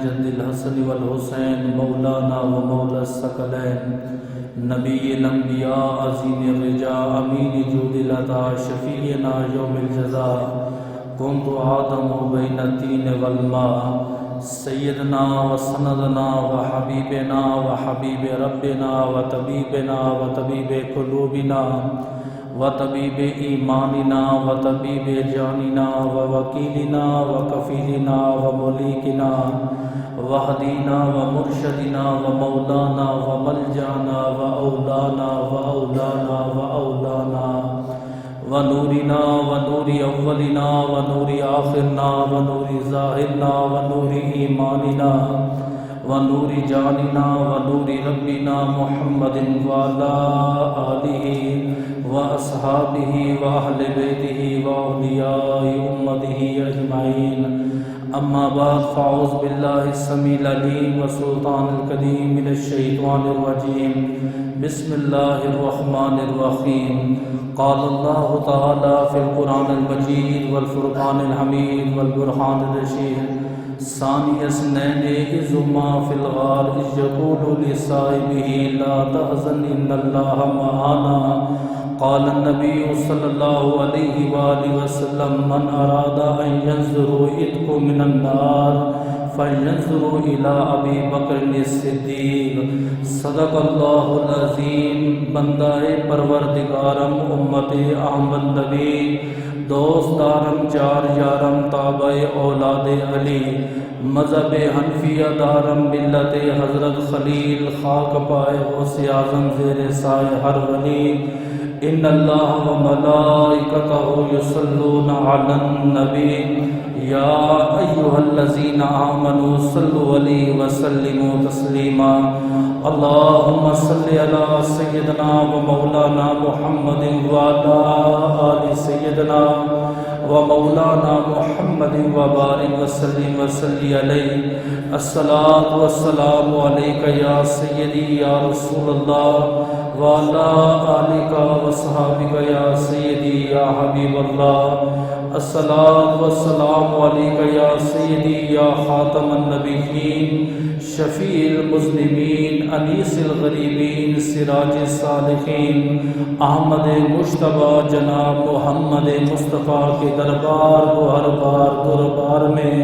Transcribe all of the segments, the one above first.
جد الحسن والحسین مولانا و مولا الثقلین نبی الانبیاء عظیم الرجا امین جود العطا شفیعنا یوم الجزا کنت آدم بین الطین والماء سیدنا و سندنا و حبیبنا و حبیب ربنا و طبیب قلوبنا و طبیب ایماننا و طبیب جاننا و وکیلنا و کفیلنا و ملیکنا و حدینا و مرشدنا و مولانا و ملجانا و اولانا و اولانا و اولانا و نورنا و نور اولنا و نور آخرنا و نور ظاہرنا و نور ایماننا و نور جاننا و نور ربنا محمد وعلى آلہ و اصحابہ و اہل بیتہ و اولیاء امتہ اجمعین اما بعد فاعوذ باللہ السمیع العلیم و سلطان القدیم من الشیطان الرجیم بسم اللہ الرحمن الرحیم قال اللہ تعالی فی القرآن المجید والفرقان الحمید والبرہان الرشید ثانی اثنین اذ ہما فی الغار اذ یقول لصاحبہ لا تحزن ان اللہ معنا قال النبی صلی اللہ علیہ وآلہ وسلم من اراد ان ينظر عتق من النار فینظر الی ابی بکر الصدیق صدق اللہ العظیم بندہ پروردگارم امت احمد نبی دوست دارم چار یارم تابع اولاد علی مذہب حنفیہ دارم ملت حضرت خلیل خاک پائے غوث اعظم زیر سائے ہر ولی ان اللہ و ملائکتہ یصلون علی النبی یا ایہا الذین آمنوا صلوا علیہ وسلموا تسلیما اللہم صلی علی سیدنا و مولانا محمد وعلی آل سیدنا و مولانا محمد وبارک وسلم وصلی علیہ الصلاۃ والسلام علیک یا سیدی یا رسول اللہ وعلی آلک وصحابک یا سیدی یا حبیب اللہ الصلاۃ والسلام علیک یا سیدی یا خاتم النبیین شفیع المذنبین انیس الغریبین سراج الصالحین احمد مجتبی جناب محمد مصطفیٰ کے دربار کو ہر بار دربار میں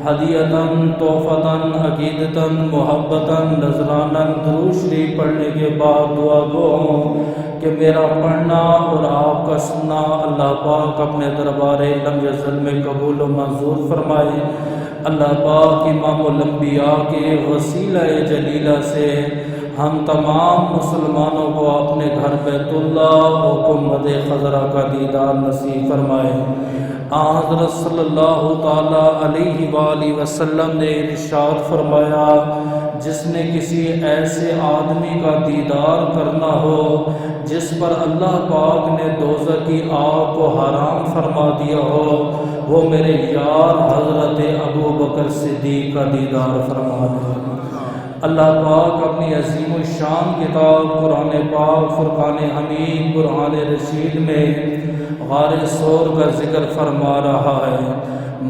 ہدیتاً تحفتاً عقیدتاً محبتاً نذراناً درود شریف پڑھنے کے بعد دعا گو ہوں کہ میرا پڑھنا اور آپ کا سننا اللہ پاک اپنے دربار لم یزل میں قبول و منظور فرمائے۔ اللہ پاک امام الانبیاء کے وسیلہ جلیلہ سے ہم تمام مسلمانوں کو اپنے گھر بیت اللہ و گنبد خضرا کا دیدار نصیب فرمائے۔ حضرت صلی اللہ تعالی علیہ وآلہ وسلم نے ارشاد فرمایا جس نے کسی ایسے آدمی کا دیدار کرنا ہو جس پر اللہ پاک نے دوزخ کی آگ کو حرام فرما دیا ہو وہ میرے یار حضرت ابو بکر صدیق کا دیدار فرما دے۔ اللہ پاک اپنی عظیم الشان کتاب قرآن پاک فرقان حمید برہان رشید میں غار ثور کا ذکر فرما رہا ہے۔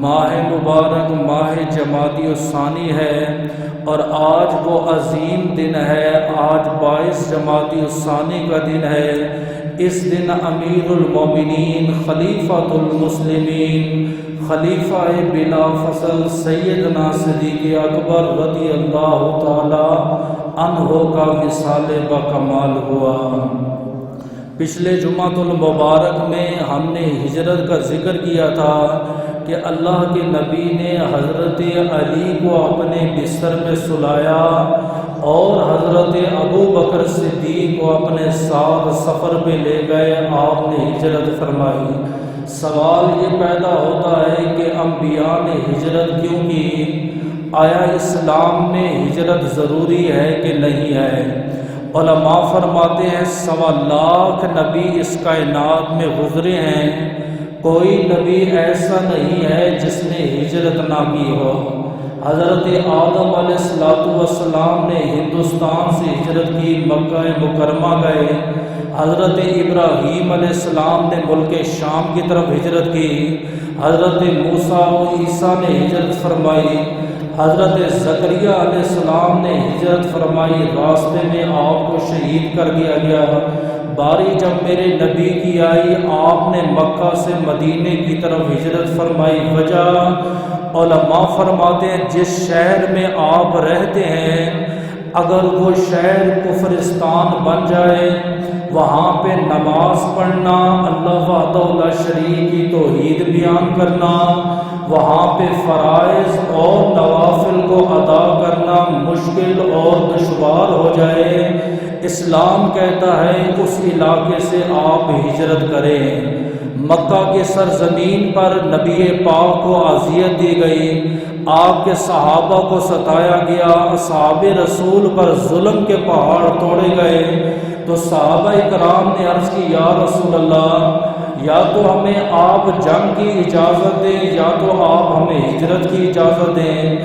ماہ مبارک ماہ جمادی الثانی ہے اور آج وہ عظیم دن ہے، آج 22 جمادی الثانی کا دن ہے۔ اس دن امیر المومنین خلیفۃ المسلمین خلیفہ بلا فصل سیدنا صدیق اکبر رضی اللہ تعالی عنہ کا وصال بکمال ہوا۔ پچھلے جمعۃ المبارک میں ہم نے ہجرت کا ذکر کیا تھا کہ اللہ کے نبی نے حضرت علی کو اپنے بستر میں سلایا اور حضرت ابو بکر صدیق کو اپنے ساتھ سفر پہ لے گئے، آپ نے ہجرت فرمائی۔ سوال یہ پیدا ہوتا ہے کہ انبیاء نے ہجرت کیوں کی؟ آیا اسلام میں ہجرت ضروری ہے کہ نہیں ہے؟ علماء فرماتے ہیں 1.25 لاکھ نبی اس کائنات میں گزرے ہیں، کوئی نبی ایسا نہیں ہے جس نے ہجرت نہ کی ہو۔ حضرت آدم علیہ السلام نے ہندوستان سے ہجرت کی، مکہ مکرمہ گئے۔ حضرت ابراہیم علیہ السلام نے ملک شام کی طرف ہجرت کی۔ حضرت موسیٰ و عیسیٰ نے ہجرت فرمائی۔ حضرت زکریا علیہ السلام نے ہجرت فرمائی، راستے میں آپ کو شہید کر دیا گیا۔ باری جب میرے نبی کی آئی، آپ نے مکہ سے مدینے کی طرف ہجرت فرمائی۔ وجہ علماء فرماتے ہیں جس شہر میں آپ رہتے ہیں اگر وہ شہر کفرستان بن جائے، وہاں پہ نماز پڑھنا، اللہ وحدہ لا شریک کی توحید بیان کرنا، وہاں پہ فرائض اور نوافل کو ادا کرنا مشکل اور دشوار ہو جائے، اسلام کہتا ہے اس علاقے سے آپ ہجرت کریں۔ مکہ کے سرزمین پر نبی پاک کو اذیت دی گئی، آپ کے صحابہ کو ستایا گیا، اصحاب رسول پر ظلم کے پہاڑ توڑے گئے، تو صحابہ کرام نے عرض کی یا رسول اللہ، یا تو ہمیں آپ جنگ کی اجازت دیں یا تو آپ ہمیں ہجرت کی اجازت دیں۔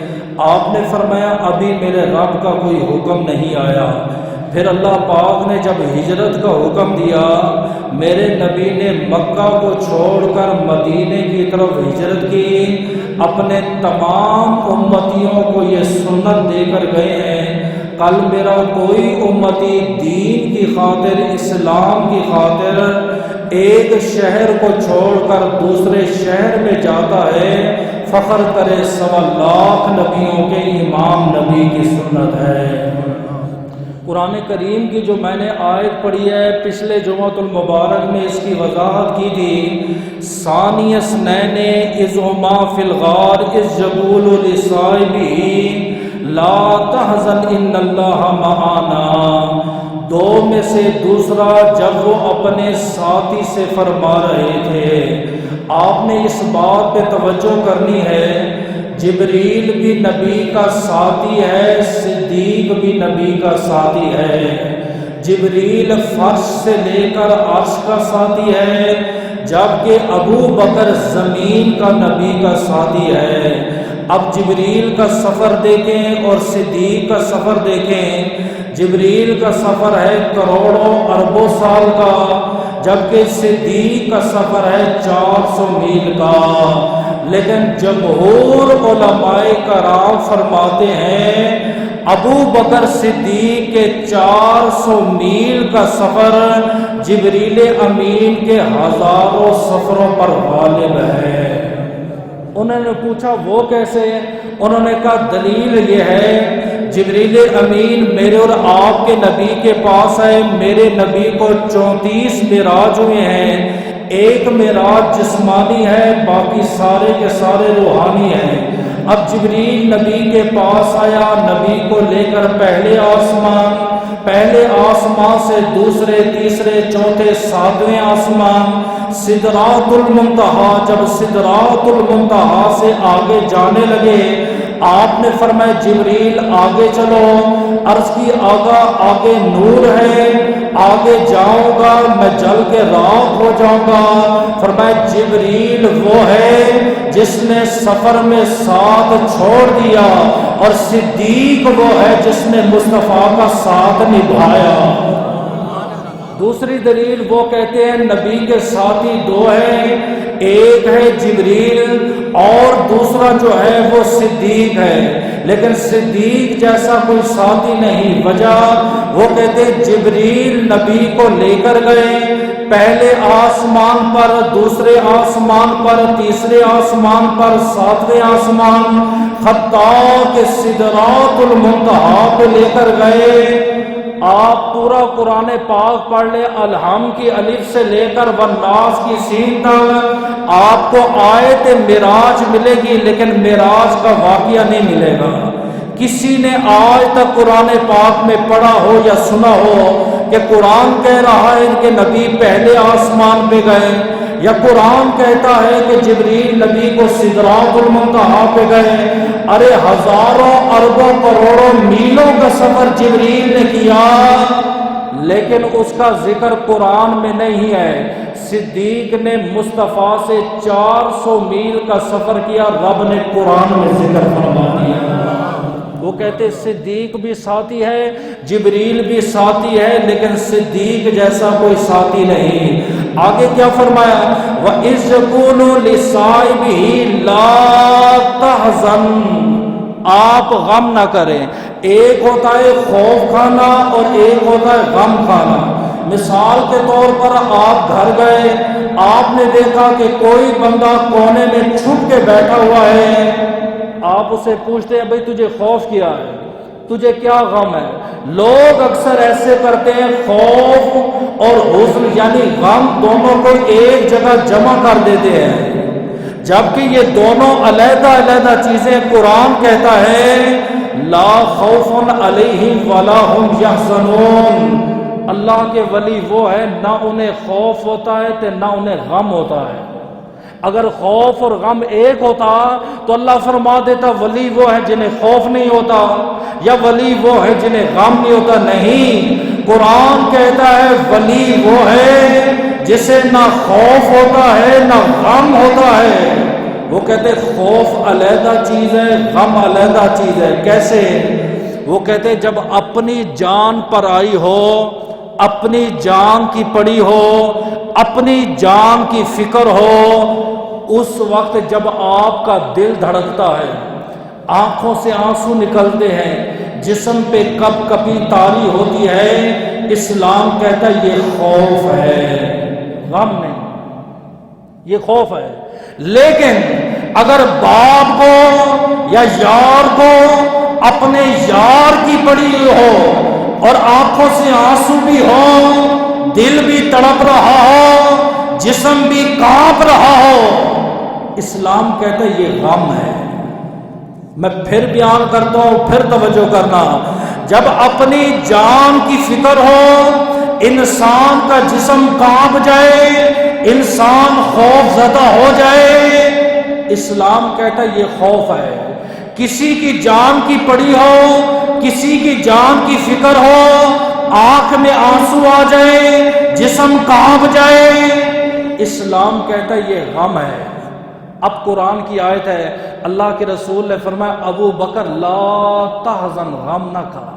آپ نے فرمایا ابھی میرے رب کا کوئی حکم نہیں آیا۔ پھر اللہ پاک نے جب ہجرت کا حکم دیا، میرے نبی نے مکہ کو چھوڑ کر مدینے کی طرف ہجرت کی، اپنے تمام امتیوں کو یہ سنت دے کر گئے ہیں، کل میرا کوئی امتی دین کی خاطر، اسلام کی خاطر ایک شہر کو چھوڑ کر دوسرے شہر میں جاتا ہے، فخر کرے 1.25 نبیوں کے امام نبی کی سنت ہے۔ قرآن کریم کی جو میں نے آیت پڑھی ہے، پچھلے جمعۃ المبارک میں اس کی وضاحت کی تھی، ثانی اثنین اذ ہما فی الغار اذ یقول لصاحبہ لا تحزن ان اللہ معنا، دو میں سے دوسرا جب وہ اپنے ساتھی سے فرما رہے تھے۔ آپ نے اس بات پہ توجہ کرنی ہے، جبریل بھی نبی کا ساتھی ہے، صدیق بھی نبی کا ساتھی ہے۔ جبریل فرش سے لے کر عرش کا ساتھی ہے، جبکہ ابو بکر زمین کا نبی کا ساتھی ہے۔ اب جبریل کا سفر دیکھیں اور صدیق کا سفر دیکھیں، جبریل کا سفر ہے کروڑوں اربوں سال کا، جبکہ صدیق کا سفر ہے 400 میل کا۔ لیکن جمہور علماء کرام فرماتے ہیں ابو بکر صدیق کے 400 میل کا سفر جبریل امین کے ہزاروں سفروں پر غالب ہے۔ انہوں نے پوچھا وہ کیسے؟ انہوں نے کہا دلیل یہ ہے، جبریل امین میرے اور آپ کے نبی کے پاس ہے، میرے نبی کو 34 معراج ہوئے ہیں، ایک معراج جسمانی ہے، باقی سارے کے سارے روحانی ہیں۔ اب جبریل نبی کے پاس آیا، نبی کو لے کر پہلے آسمان سے دوسرے، تیسرے، چوتھے، 7ویں آسمان، سدرات المنتہا، جب سدرات المنتہا سے آگے جانے لگے، آپ نے فرمایا جبریل آگے چلو، عرض کی آگے نور ہے، آگے جاؤں گا میں جل کے راکھ ہو جاؤں گا۔ فرمایا جبریل وہ ہے جس نے سفر میں ساتھ چھوڑ دیا، اور صدیق وہ ہے جس نے مصطفیٰ کا ساتھ نبھایا۔ دوسری دلیل وہ کہتے ہیں نبی کے ساتھی دو ہیں، ایک ہے جبریل اور دوسرا جو ہے وہ صدیق ہے، لیکن صدیق جیسا کوئی ساتھی نہیں۔ وجہ وہ کہتے ہیں جبریل نبی کو لے کر گئے پہلے آسمان پر، دوسرے آسمان پر، تیسرے آسمان پر، 7ویں آسمان، حتیٰ کہ سدرات المنتہا پہ لے کر گئے۔ آپ پورا قرآن پاک پڑھ لیں، الحم کی الف سے لے کر والناس کی سین تک، آپ کو آیت معراج ملے گی، لیکن معراج کا واقعہ نہیں ملے گا۔ کسی نے آج تک قرآن پاک میں پڑھا ہو یا سنا ہو کہ قرآن کہہ رہا ہے کہ نبی پہلے آسمان پہ گئے، یا قرآن کہتا ہے کہ جبریل نبی کو سدرات المنتہا پہ گئے؟ ارے ہزاروں اربوں کروڑوں میلوں کا سفر جبریل نے کیا، لیکن اس کا ذکر قرآن میں نہیں ہے۔ صدیق نے مصطفیٰ سے 400 میل کا سفر کیا، رب نے قرآن میں ذکر فرما دیا۔ وہ کہتے صدیق بھی ساتھی ہے، جبریل بھی ساتھی ہے، لیکن صدیق جیسا کوئی ساتھی نہیں۔ آگے کیا فرمایا؟ وَإِذْ يَقُولُ لِصَاحِبِهِ لَا تَحْزَنْ، آپ غم نہ کریں. ایک ہوتا ہے خوف کھانا اور ایک ہوتا ہے غم کھانا. مثال کے طور پر آپ گھر گئے, آپ نے دیکھا کہ کوئی بندہ کونے میں چھپ کے بیٹھا ہوا ہے, آپ اسے پوچھتے ہیں بھئی تجھے خوف کیا ہے, تجھے کیا غم ہے؟ لوگ اکثر ایسے کرتے ہیں, خوف اور حزن یعنی غم دونوں کو ایک جگہ جمع کر دیتے ہیں, جبکہ یہ دونوں علیحدہ علیحدہ چیزیں. قرآن کہتا ہے لا خوف علیہم ولا هم یحزنون. اللہ کے ولی وہ ہے نہ انہیں خوف ہوتا ہے تو نہ انہیں غم ہوتا ہے. اگر خوف اور غم ایک ہوتا تو اللہ فرما دیتا ولی وہ ہے جنہیں خوف نہیں ہوتا, یا ولی وہ ہے جنہیں غم نہیں ہوتا. نہیں, قرآن کہتا ہے ولی وہ ہے جسے نہ خوف ہوتا ہے نہ غم ہوتا ہے. وہ کہتے خوف علیحدہ چیز ہے, غم علیحدہ چیز ہے. کیسے؟ وہ کہتے جب اپنی جان پر آئی ہو, اپنی جان کی پڑی ہو, اپنی جان کی فکر ہو, اس وقت جب آپ کا دل دھڑکتا ہے, آنکھوں سے آنسو نکلتے ہیں, جسم پہ کپ کپی طاری ہوتی ہے, اسلام کہتا ہے یہ خوف ہے, غم نہیں, یہ خوف ہے. لیکن اگر باپ کو یا یار کو اپنے یار کی پڑی ہو اور آنکھوں سے آنسو بھی ہو, دل بھی تڑپ رہا ہو, جسم بھی کانپ رہا ہو, اسلام کہتا ہے یہ غم ہے. میں پھر بیان کرتا ہوں, پھر توجہ کرنا. جب اپنی جان کی فکر ہو, انسان کا جسم کانپ جائے, انسان خوف زدہ ہو جائے, اسلام کہتا ہے یہ خوف ہے. کسی کی جان کی پڑی ہو, کسی کی جان کی فکر ہو, آنکھ میں آنسو آ جائے, جسم کانپ جائے, اسلام کہتا ہے یہ غم ہے. اب قرآن کی آیت ہے, اللہ کے رسول نے فرمایا ابو بکر لا تحزن, غم نہ کھا.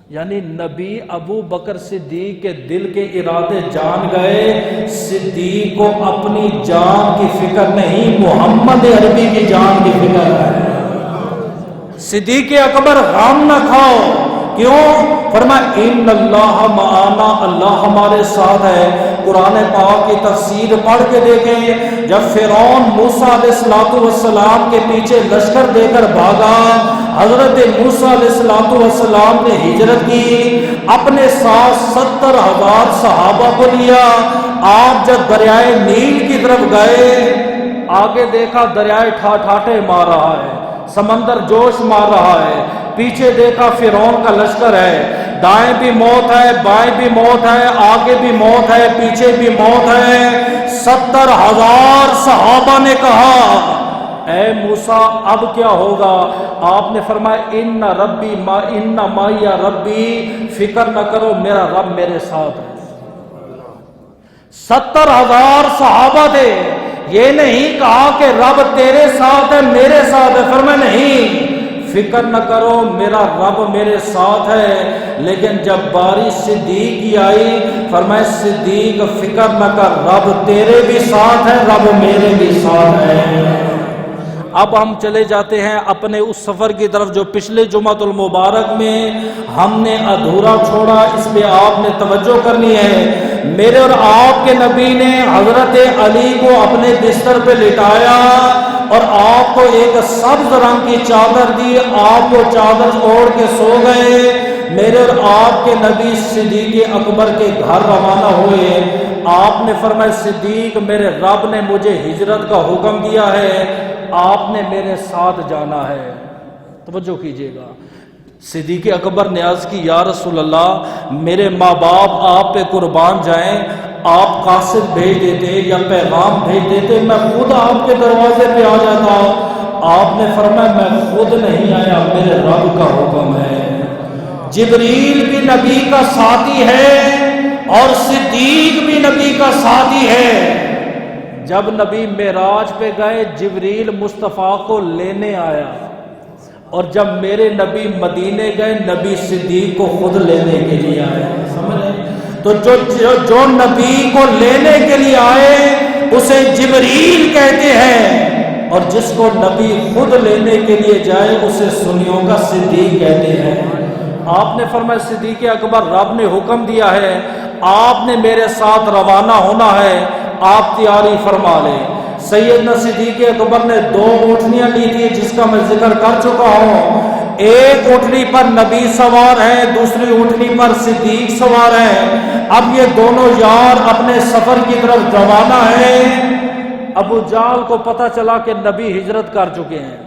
یعنی نبی ابو بکر صدیق کے دل کے ارادے جان گئے. صدیق کو اپنی جان کی فکر نہیں, محمد عربی کی جان کی فکر ہے. صدیق اکبر غم نہ کھاؤ. کیوں؟ فرمایا ان اللہ معانا, اللہ ہمارے ساتھ ہے. قرآن پاک کی تفسیر پڑھ کے دیکھیں, جب فرعون موسیٰ علیہ السلام کے پیچھے لشکر دے کر بھاگا, حضرت موسیٰ علیہ السلام نے ہجرت کی, اپنے ساتھ 70,000 صحابہ کو لیا. آپ جب دریائے نیل کی طرف گئے, آگے دیکھا دریائے ٹھاٹھے مار رہا ہے, سمندر جوش مار رہا ہے, پیچھے دیکھا فرعون کا لشکر ہے, دائیں بھی موت ہے, بائیں بھی موت ہے, آگے بھی موت ہے, پیچھے بھی موت ہے. 70,000 صحابہ نے کہا اے موسیٰ اب کیا ہوگا؟ آپ نے فرمایا ان ربی ما ان معی ربی, فکر نہ کرو میرا رب میرے ساتھ ہے. 70,000 صحابہ تھے, یہ نہیں کہا کہ رب تیرے ساتھ ہے میرے ساتھ ہے. فرمایا نہیں, فکر نہ کرو میرا رب میرے ساتھ ہے. لیکن جب باری صدیق کی آئی, فرمایا صدیق فکر نہ کر, رب تیرے بھی ساتھ ہے, رب میرے بھی ساتھ ہے. اب ہم چلے جاتے ہیں اپنے اس سفر کی طرف جو پچھلے جمعۃ المبارک میں ہم نے ادھورا چھوڑا. اس پہ آپ نے توجہ کرنی ہے. میرے اور آپ کے نبی نے حضرت علی کو اپنے بستر پہ لٹایا اور آپ کو ایک سبز رنگ کی چادر دی, آپ کو چادر اوڑھ کے سو گئے. میرے اور آپ کے نبی صدیق اکبر کے گھر روانہ ہوئے. آپ نے فرمایا صدیق میرے رب نے مجھے ہجرت کا حکم دیا ہے, آپ نے میرے ساتھ جانا ہے. توجہ کیجئے گا. صدیق اکبر نے عرض کی یا رسول اللہ میرے ماں باپ آپ پہ قربان جائیں, آپ قاصد بھیج دیتے یا پیغام بھیج دیتے, میں خود آپ کے دروازے پہ آ جاتا. آپ نے فرمایا میں خود نہیں آیا, میرے رب کا حکم ہے. جبریل بھی نبی کا ساتھی ہے اور صدیق بھی نبی کا ساتھی ہے. جب نبی معراج پہ گئے, جبریل مصطفیٰ کو لینے آیا, اور جب میرے نبی مدینے گئے, نبی صدیق کو خود لینے کے لیے آئے. سمجھے؟ تو جو نبی کو لینے کے لیے آئے اسے جبریل کہتے ہیں, اور جس کو نبی خود لینے کے لیے جائے اسے سنیوں کا صدیق کہتے ہیں۔ آپ نے فرمایا صدیق اکبر رب نے حکم دیا ہے، آپ نے میرے ساتھ روانہ ہونا ہے، آپ تیاری فرما لیں۔ سیدنا صدیق اکبر نے 2 اونٹنیاں لی تھی جس کا میں ذکر کر چکا ہوں۔ ایک اونٹنی پر نبی سوار ہے، دوسری اونٹنی پر صدیق سوار ہے۔ اب یہ دونوں یار اپنے سفر کی طرف روانہ ہیں۔ ابو جہل کو پتہ چلا کہ نبی ہجرت کر چکے ہیں،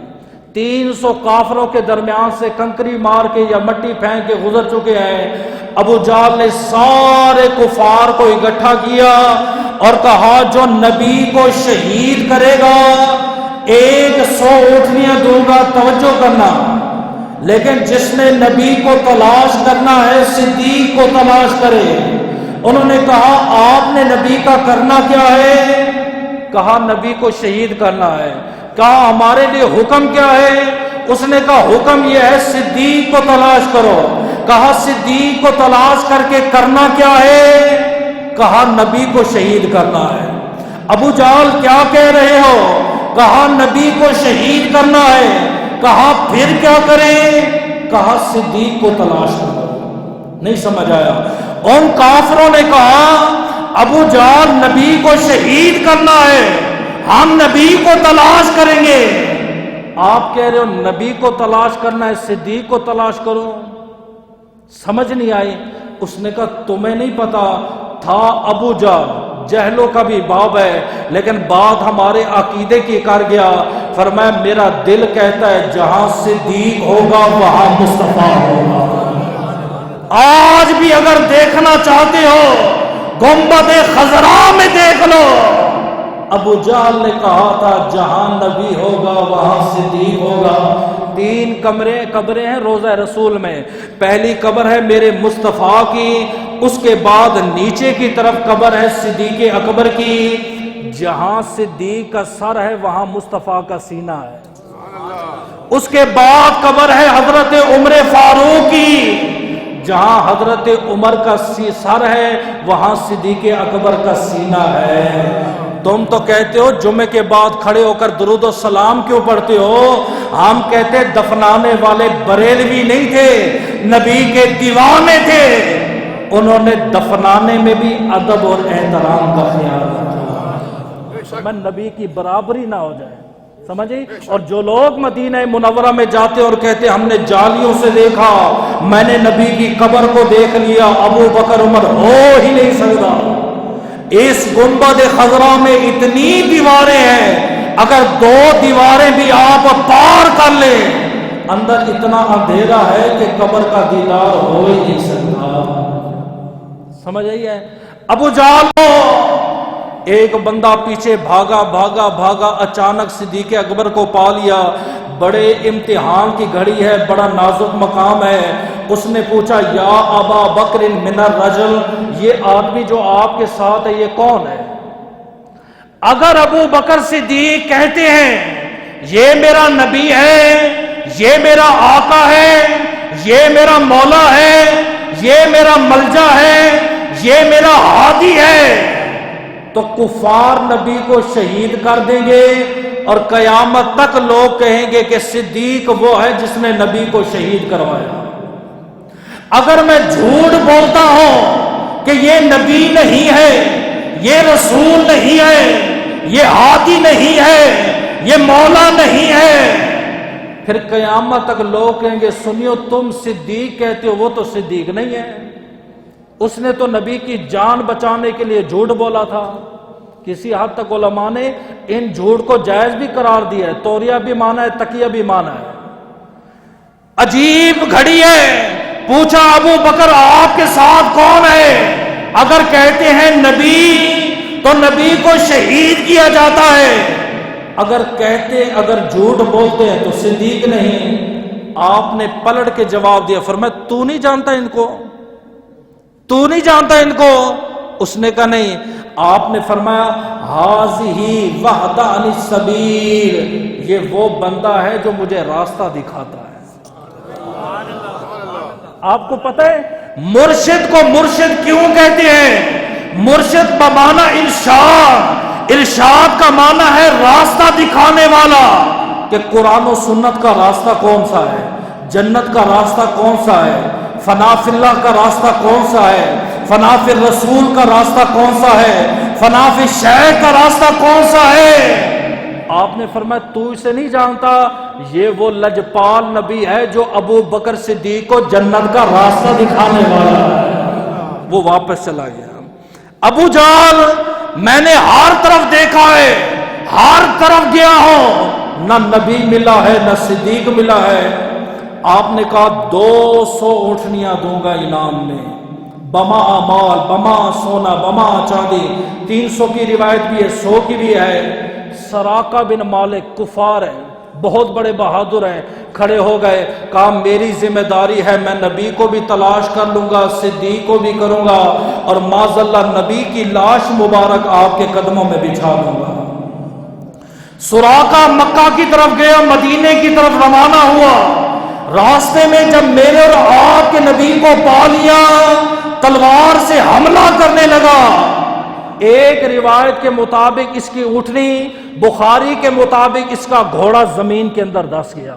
300 کافروں کے درمیان سے کنکری مار کے یا مٹی پھینک کے گزر چکے ہیں۔ ابو جہل نے سارے کفار کو اکٹھا کیا اور کہا جو نبی کو شہید کرے گا 100 اونٹنیاں دوں گا، توجہ کرنا، لیکن جس نے نبی کو تلاش کرنا ہے صدیق کو تلاش کرے۔ انہوں نے کہا آپ نے نبی کا کرنا کیا ہے؟ کہا نبی کو شہید کرنا ہے۔ کہا ہمارے لیے حکم کیا ہے؟ اس نے کہا حکم یہ ہے صدیق کو تلاش کرو۔ کہا صدیق کو تلاش کر کے کرنا کیا ہے؟ کہا نبی کو شہید کرنا ہے۔ ابو جہل کیا کہہ رہے ہو؟ کہا نبی کو شہید کرنا ہے۔ کہا پھر کیا کریں؟ کہا صدیق کو تلاش کرو۔ نہیں سمجھ آیا؟ ان کافروں نے کہا ابو جہل نبی کو شہید کرنا ہے، ہم نبی کو تلاش کریں گے۔ آپ کہہ رہے ہو نبی کو تلاش کرنا ہے، صدیق کو تلاش کرو۔ سمجھ نہیں آئی؟ اس نے کہا تمہیں نہیں پتا تھا ابو جہل جہلوں کا بھی باب ہے، لیکن بات ہمارے عقیدے کی کر گیا۔ فرمایا میرا دل کہتا ہے جہاں صدیق ہوگا وہاں مصطفیٰ ہوگا۔ آج بھی اگر دیکھنا چاہتے ہو گنبد خضرا میں دیکھ لو، ابو جہل نے کہا تھا جہاں نبی ہوگا وہاں صدیق ہوگا۔ 3 قبریں ہیں روضہ رسول میں، پہلی قبر ہے میرے مصطفیٰ کی، اس کے بعد نیچے کی طرف قبر ہے صدیق اکبر کی۔ جہاں صدیق کا سر ہے وہاں مصطفیٰ کا سینہ ہے۔ اس کے بعد قبر ہے حضرت عمر فاروق کی، جہاں حضرت عمر کا سر ہے وہاں صدیق اکبر کا سینہ ہے۔ تم تو کہتے ہو جمعے کے بعد کھڑے ہو کر درود و سلام کیوں پڑھتے ہو؟ ہم کہتے دفنانے والے بریلوی نہیں تھے، نبی کے دیوانے تھے، انہوں نے دفنانے میں بھی ادب اور احترام کا خیال رکھا، میں نبی کی برابری نہ ہو جائے، سمجھے؟ اور جو لوگ مدینہ منورہ میں جاتے اور کہتے ہم نے جالیوں سے دیکھا، میں نے نبی کی قبر کو دیکھ لیا، ابو بکر عمر ہو ہی نہیں سکتا۔ اس گنبد خضرا میں اتنی دیواریں ہیں، اگر 2 دیواریں بھی آپ پار کر لیں اندر اتنا اندھیرا ہے کہ قبر کا دیدار ہو ہی نہیں سکتا۔ سمجھ آئی ہے؟ ابو جہل ایک بندہ پیچھے بھاگا بھاگا بھاگا، اچانک صدیق اکبر کو پا لیا۔ بڑے امتحان کی گھڑی ہے، بڑا نازک مقام ہے۔ اس نے پوچھا یا ابا بکر من الرجل، یہ آدمی جو آپ کے ساتھ ہے یہ کون ہے؟ اگر ابو بکر صدیق کہتے ہیں یہ میرا نبی ہے، یہ میرا آقا ہے، یہ میرا مولا ہے، یہ میرا ملجا ہے، یہ میرا ہادی ہے، تو کفار نبی کو شہید کر دیں گے اور قیامت تک لوگ کہیں گے کہ صدیق وہ ہے جس نے نبی کو شہید کروایا۔ اگر میں جھوٹ بولتا ہوں کہ یہ نبی نہیں ہے، یہ رسول نہیں ہے، یہ ہادی نہیں ہے، یہ مولا نہیں ہے، پھر قیامت تک لوگ کہیں گے سنیو تم صدیق کہتے ہو، وہ تو صدیق نہیں ہے، اس نے تو نبی کی جان بچانے کے لیے جھوٹ بولا تھا۔ کسی حد تک علماء نے ان جھوٹ کو جائز بھی قرار دیا ہے، توریہ بھی مانا ہے، تقیہ بھی مانا ہے۔ عجیب گھڑی ہے، پوچھا ابو بکر آپ کے ساتھ کون ہے؟ اگر کہتے ہیں نبی تو نبی کو شہید کیا جاتا ہے، اگر جھوٹ بولتے ہیں تو صدیق نہیں۔ آپ نے پلٹ کے جواب دیا، فرمایا تو نہیں جانتا ان کو، تو نہیں جانتا ان کو؟ اس نے کہا نہیں۔ آپ نے فرمایا ہاذہ وحدان السبیل، یہ وہ بندہ ہے جو مجھے راستہ دکھاتا ہے۔ آپ کو پتہ ہے مرشد کو مرشد کیوں کہتے ہیں؟ مرشد بمعنی ارشاد، ارشاد کا معنی ہے راستہ دکھانے والا، کہ قرآن و سنت کا راستہ کون سا ہے، جنت کا راستہ کون سا ہے، فنا فی اللہ کا راستہ کون سا ہے، فنا فی الرسول کا راستہ کون سا ہے، فنا فی الشیخ کا راستہ کون سا ہے۔ آپ نے فرمایا تو اسے نہیں جانتا، یہ وہ لجپال نبی ہے جو ابو بکر صدیق کو جنت کا راستہ دکھانے والا ہے۔ وہ واپس چلا گیا۔ ابو جہل میں نے ہر طرف دیکھا ہے، ہر طرف گیا ہوں، نہ نبی ملا ہے نہ صدیق ملا ہے۔ آپ نے کہا 200 اونٹنیاں دوں گا انعام میں، بما مال، بما سونا، بما چاندی، 300 کی روایت بھی ہے، 100 کی بھی ہے۔ سراقہ بن مالک کفار ہیں، بہت بڑے بہادر ہیں، کھڑے ہو گئے، کہا میری ذمہ داری ہے، میں نبی کو بھی تلاش کر لوں گا، صدیق کو بھی کروں گا، اور معاذ اللہ نبی کی لاش مبارک آپ کے قدموں میں بچھا دوں گا۔ سراقہ مکہ کی طرف گیا، مدینے کی طرف روانہ ہوا۔ راستے میں جب میرے اور آپ کے نبی کو پا لیا، تلوار سے حملہ کرنے لگا۔ ایک روایت کے مطابق اس کی اونٹنی، بخاری کے مطابق اس کا گھوڑا زمین کے اندر دھس گیا۔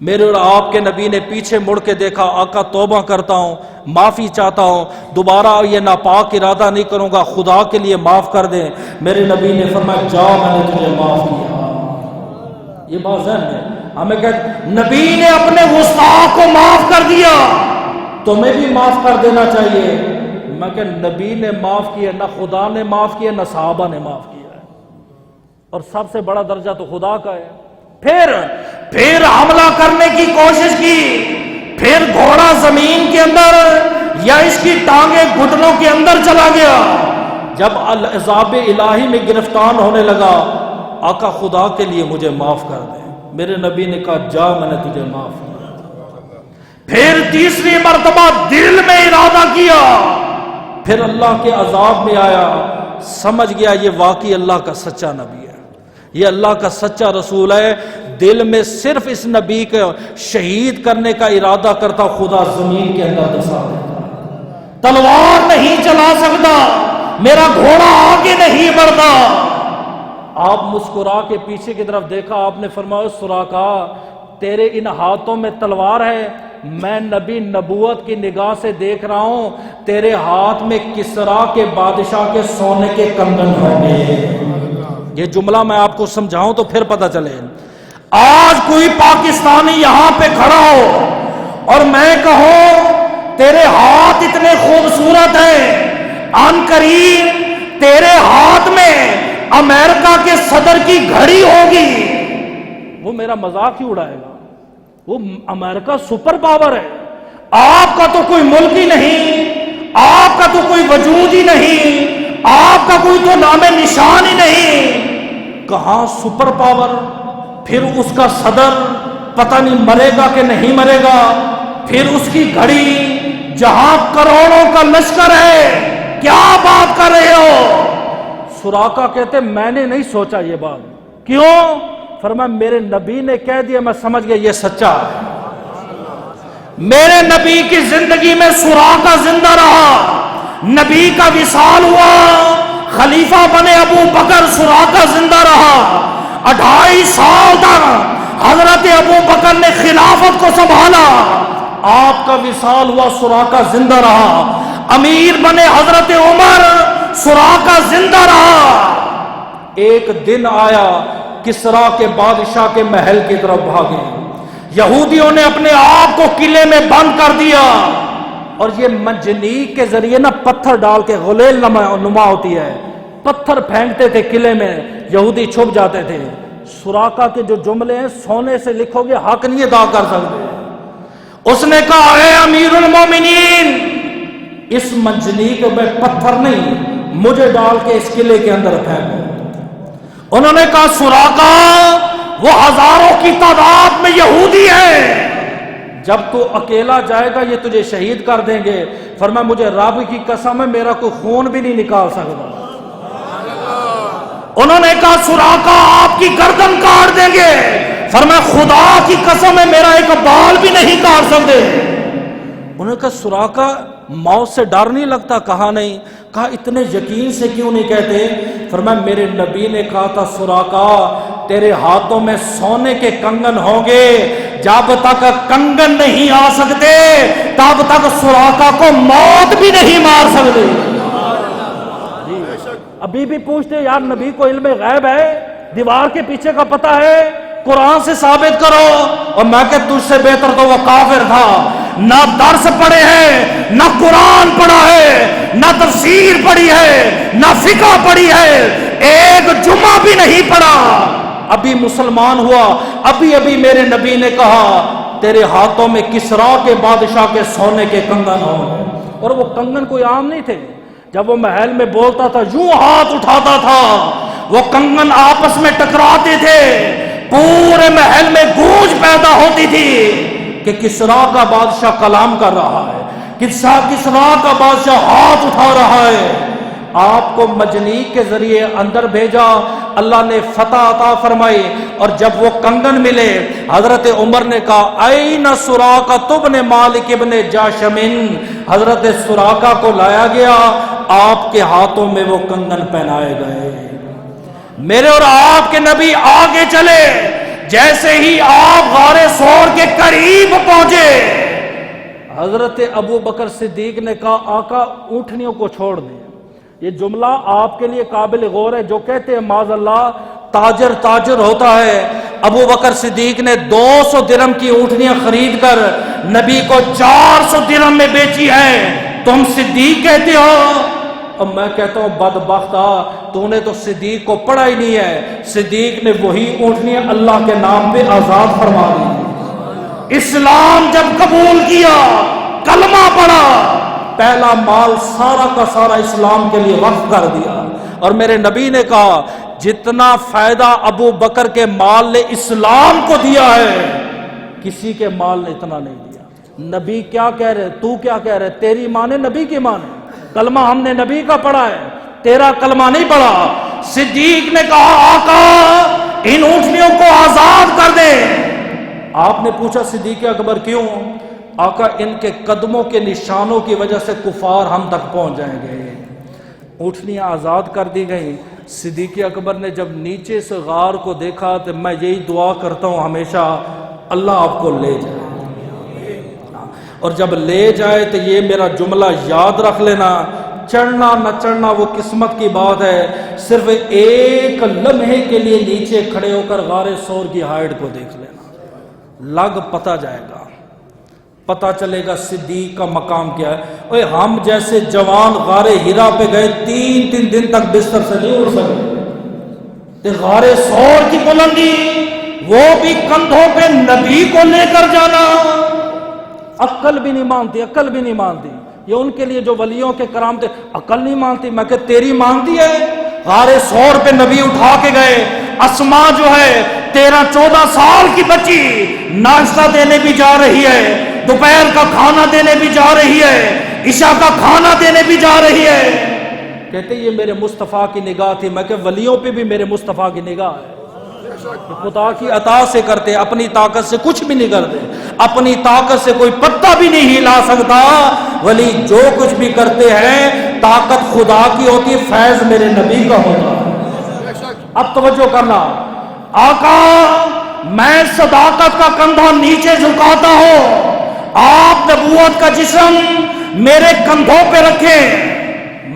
میرے اور آپ کے نبی نے پیچھے مڑ کے دیکھا، آقا توبہ کرتا ہوں، معافی چاہتا ہوں، دوبارہ یہ ناپاک ارادہ نہیں کروں گا، خدا کے لیے معاف کر دیں۔ میرے نبی نے فرمایا جا میں نے تجھے معاف کیا۔ یہ بات ذہن میں ہمیں کہتے نبی نے اپنے گستاخ کو معاف کر دیا، تمہیں بھی معاف کر دینا چاہیے۔ میں کہ نبی نے معاف کیا، نہ خدا نے معاف کیا، نہ صحابہ نے معاف کیا ہے، اور سب سے بڑا درجہ تو خدا کا ہے۔ پھر حملہ کرنے کی کوشش کی، پھر گھوڑا زمین کے اندر یا اس کی ٹانگیں گھٹنوں کے اندر چلا گیا۔ جب العذاب الہی میں گرفتار ہونے لگا، آقا خدا کے لیے مجھے معاف کر دے۔ میرے نبی نے کہا جا میں نے تجھے معاف کیا۔ پھر تیسری مرتبہ دل میں ارادہ کیا، پھر اللہ کے عذاب میں آیا، سمجھ گیا یہ واقعی اللہ کا سچا نبی ہے، یہ اللہ کا سچا رسول ہے۔ دل میں صرف اس نبی کو شہید کرنے کا ارادہ کرتا، خدا زمین کے اندر دسا دیتا، تلوار نہیں چلا سکتا، میرا گھوڑا آگے نہیں بڑھتا۔ آپ مسکرا کے پیچھے کی طرف دیکھا، آپ نے فرمایا سراقہ تیرے ان ہاتھوں میں تلوار ہے، میں نبی نبوت کی نگاہ سے دیکھ رہا ہوں، تیرے ہاتھ میں کسرا کے بادشاہ کے سونے کے کنگن ہوں گے۔ یہ جملہ میں آپ کو سمجھاؤں تو پھر پتہ چلے۔ آج کوئی پاکستانی یہاں پہ کھڑا ہو اور میں کہوں تیرے ہاتھ اتنے خوبصورت ہیں، ان قریب تیرے ہاتھ میں امریکہ کے صدر کی گھڑی ہوگی، وہ میرا مذاق ہی اڑائے گا۔ وہ امریکہ سپر پاور ہے، آپ کا تو کوئی ملک ہی نہیں، آپ کا تو کوئی وجود ہی نہیں، آپ کا کوئی تو نام نشان ہی نہیں، کہاں سپر پاور؟ پھر اس کا صدر پتہ نہیں مرے گا کہ نہیں مرے گا، پھر اس کی گھڑی جہاں کروڑوں کا لشکر ہے، کیا بات کر رہے ہو؟ سراقہ کہتے میں نے نہیں سوچا یہ بات، کیوں؟ فرمایا میرے نبی نے کہہ دیا، میں سمجھ گیا یہ سچا ہے۔ میرے نبی کی زندگی میں سراقہ زندہ رہا، نبی کا وصال ہوا، خلیفہ بنے ابو بکر، سراقہ زندہ رہا، 28 سال تک حضرت ابو بکر نے خلافت کو سنبھالا، آپ کا وصال ہوا، سراقہ زندہ رہا، امیر بنے حضرت عمر، سراقہ زندہ رہا۔ ایک دن آیا، کسرا کے بادشاہ کے محل کی طرف بھاگے، یہودیوں نے اپنے آپ کو قلعے میں بند کر دیا، اور یہ منجنیق کے ذریعے نا پتھر ڈال کے غلیل نما ہوتی ہے، پتھر پھینکتے تھے قلعے میں، یہودی چھپ جاتے تھے۔ سراقہ کے جو جملے ہیں سونے سے لکھو گے حق نہیں ادا کر سکتے۔ اس نے کہا اے امیر المومنین، اس منجنیق میں پتھر نہیں، مجھے ڈال کے اس قلعے کے اندر پھینکو۔ انہوں نے کہا سراقہ وہ ہزاروں کی تعداد میں یہودی ہیں، جب تو اکیلا جائے گا یہ تجھے شہید کر دیں گے۔ فرمایا مجھے رب کی قسم ہے میرا کوئی خون بھی نہیں نکال سکتا۔ انہوں نے کہا سراقہ آپ کی گردن کاٹ دیں گے۔ فرمایا خدا کی قسم ہے میرا ایک بال بھی نہیں کاٹ سکتے۔ انہوں نے کہا سراقہ موت سے ڈر نہیں لگتا؟ کہا نہیں۔ کہا اتنے یقین سے کیوں نہیں کہتے؟ فرمایا میرے نبی نے کہا تھا سراقہ تیرے ہاتھوں میں سونے کے کنگن ہوں گے، جب تک کنگن نہیں آ سکتے تب تک سراقہ کو موت بھی نہیں مار سکتے۔ ابھی بھی پوچھتے یار نبی کو علم غیب ہے، دیوار کے پیچھے کا پتہ ہے، قرآن سے ثابت کرو۔ اور میں کہ تجھ سے بہتر تو وہ کافر تھا، نہ درس پڑھے ہیں، نہ قرآن پڑھا ہے، نہ تفسیر پڑھی ہے، نہ فقہ پڑھی ہے، ایک جمعہ بھی نہیں پڑھا، ابھی مسلمان ہوا۔ ابھی میرے نبی نے کہا تیرے ہاتھوں میں کسرا کے بادشاہ کے سونے کے کنگن ہوں۔ اور وہ کنگن کوئی عام نہیں تھے، جب وہ محل میں بولتا تھا یوں ہاتھ اٹھاتا تھا، وہ کنگن آپس میں ٹکراتے تھے، پورے محل میں گونج پیدا ہوتی تھی کہ کسرا کا بادشاہ کلام کر رہا ہے، کسرا کا بادشاہ ہاتھ اٹھا رہا ہے۔ آپ کو مجنیق کے ذریعے اندر بھیجا، اللہ نے فتح عطا فرمائی، اور جب وہ کنگن ملے حضرت عمر نے کہا این سراقہ ابن مالک ابن جاشم، حضرت سراقہ کو لایا گیا، آپ کے ہاتھوں میں وہ کنگن پہنائے گئے۔ میرے اور آپ کے نبی آگے چلے، جیسے ہی آپ غار ثور کے قریب پہنچے، حضرت ابو بکر صدیق نے کہا آقا اونٹنیوں کو چھوڑ دیں۔ یہ جملہ آپ کے لیے قابل غور ہے، جو کہتے ہیں معاذ اللہ تاجر ہوتا ہے۔ ابو بکر صدیق نے 200 درہم کی اونٹنیاں خرید کر نبی کو 400 درہم میں بیچی ہیں، تم صدیق کہتے ہو؟ اور میں کہتا ہوں بدبختہ، تو نے تو صدیق کو پڑھا ہی نہیں ہے۔ صدیق نے وہی اونٹنیاں اللہ کے نام پہ آزاد فرما دی۔ اسلام جب قبول کیا، کلمہ پڑھا، پہلا مال سارا کا سارا اسلام کے لیے وقف کر دیا۔ اور میرے نبی نے کہا جتنا فائدہ ابو بکر کے مال نے اسلام کو دیا ہے، کسی کے مال نے اتنا نہیں دیا۔ نبی کیا کہہ رہے، تو کیا کہہ رہے؟ تیری مانے نبی کی مانے، کلمہ ہم نے نبی کا پڑھا ہے، تیرا کلمہ نہیں پڑھا۔ صدیق نے کہا آقا ان اونٹنیوں کو آزاد کر دے۔ آپ نے پوچھا صدیق اکبر کیوں؟ آقا ان کے قدموں کے نشانوں کی وجہ سے کفار ہم تک پہنچ جائیں گے۔ اونٹنیاں آزاد کر دی گئیں۔ صدیق اکبر نے جب نیچے سے غار کو دیکھا تو میں یہی دعا کرتا ہوں ہمیشہ، اللہ آپ کو لے جائے، اور جب لے جائے تو یہ میرا جملہ یاد رکھ لینا، چڑھنا نہ چڑھنا وہ قسمت کی بات ہے، صرف ایک لمحے کے لیے نیچے کھڑے ہو کر غار ثور کی ہائٹ کو دیکھ لینا، لگ پتہ جائے گا، پتہ چلے گا صدیق کا مقام کیا ہے۔ اوے ہم جیسے جوان غار ہرا پہ گئے، 3 دن تک بستر سے نہیں اٹھ سکے، غار ثور کی بلندی، وہ بھی کندھوں پہ نبی کو لے کر جانا، عقل بھی نہیں مانتی، عقل بھی نہیں مانتی۔ یہ ان کے لیے جو ولیوں کے کرامت عقل نہیں مانتی، میں کہ تیری مانتی ہے۔ غار ثور پہ نبی اٹھا کے گئے، اسما جو ہے 13-14 سال کی بچی ناشتہ دینے بھی جا رہی ہے، دوپہر کا کھانا دینے بھی جا رہی ہے، عشاء کا کھانا دینے بھی جا رہی ہے۔ کہتے یہ میرے مصطفیٰ کی نگاہ تھی، میں کہ ولیوں پہ بھی میرے مصطفیٰ کی نگاہ ہے، خدا کی عطا سے کرتے، اپنی طاقت سے کچھ بھی نہیں کرتے، اپنی طاقت سے کوئی پتا بھی نہیں ہلا سکتا، ولی جو کچھ بھی کرتے ہیں طاقت خدا کی ہوتی، فیض میرے نبی کا ہوتا۔ اب توجہ کرنا، آقا میں صداقت کا کندھا نیچے جھکاتا ہوں، آپ نبوت کا جسم میرے کندھوں پہ رکھیں،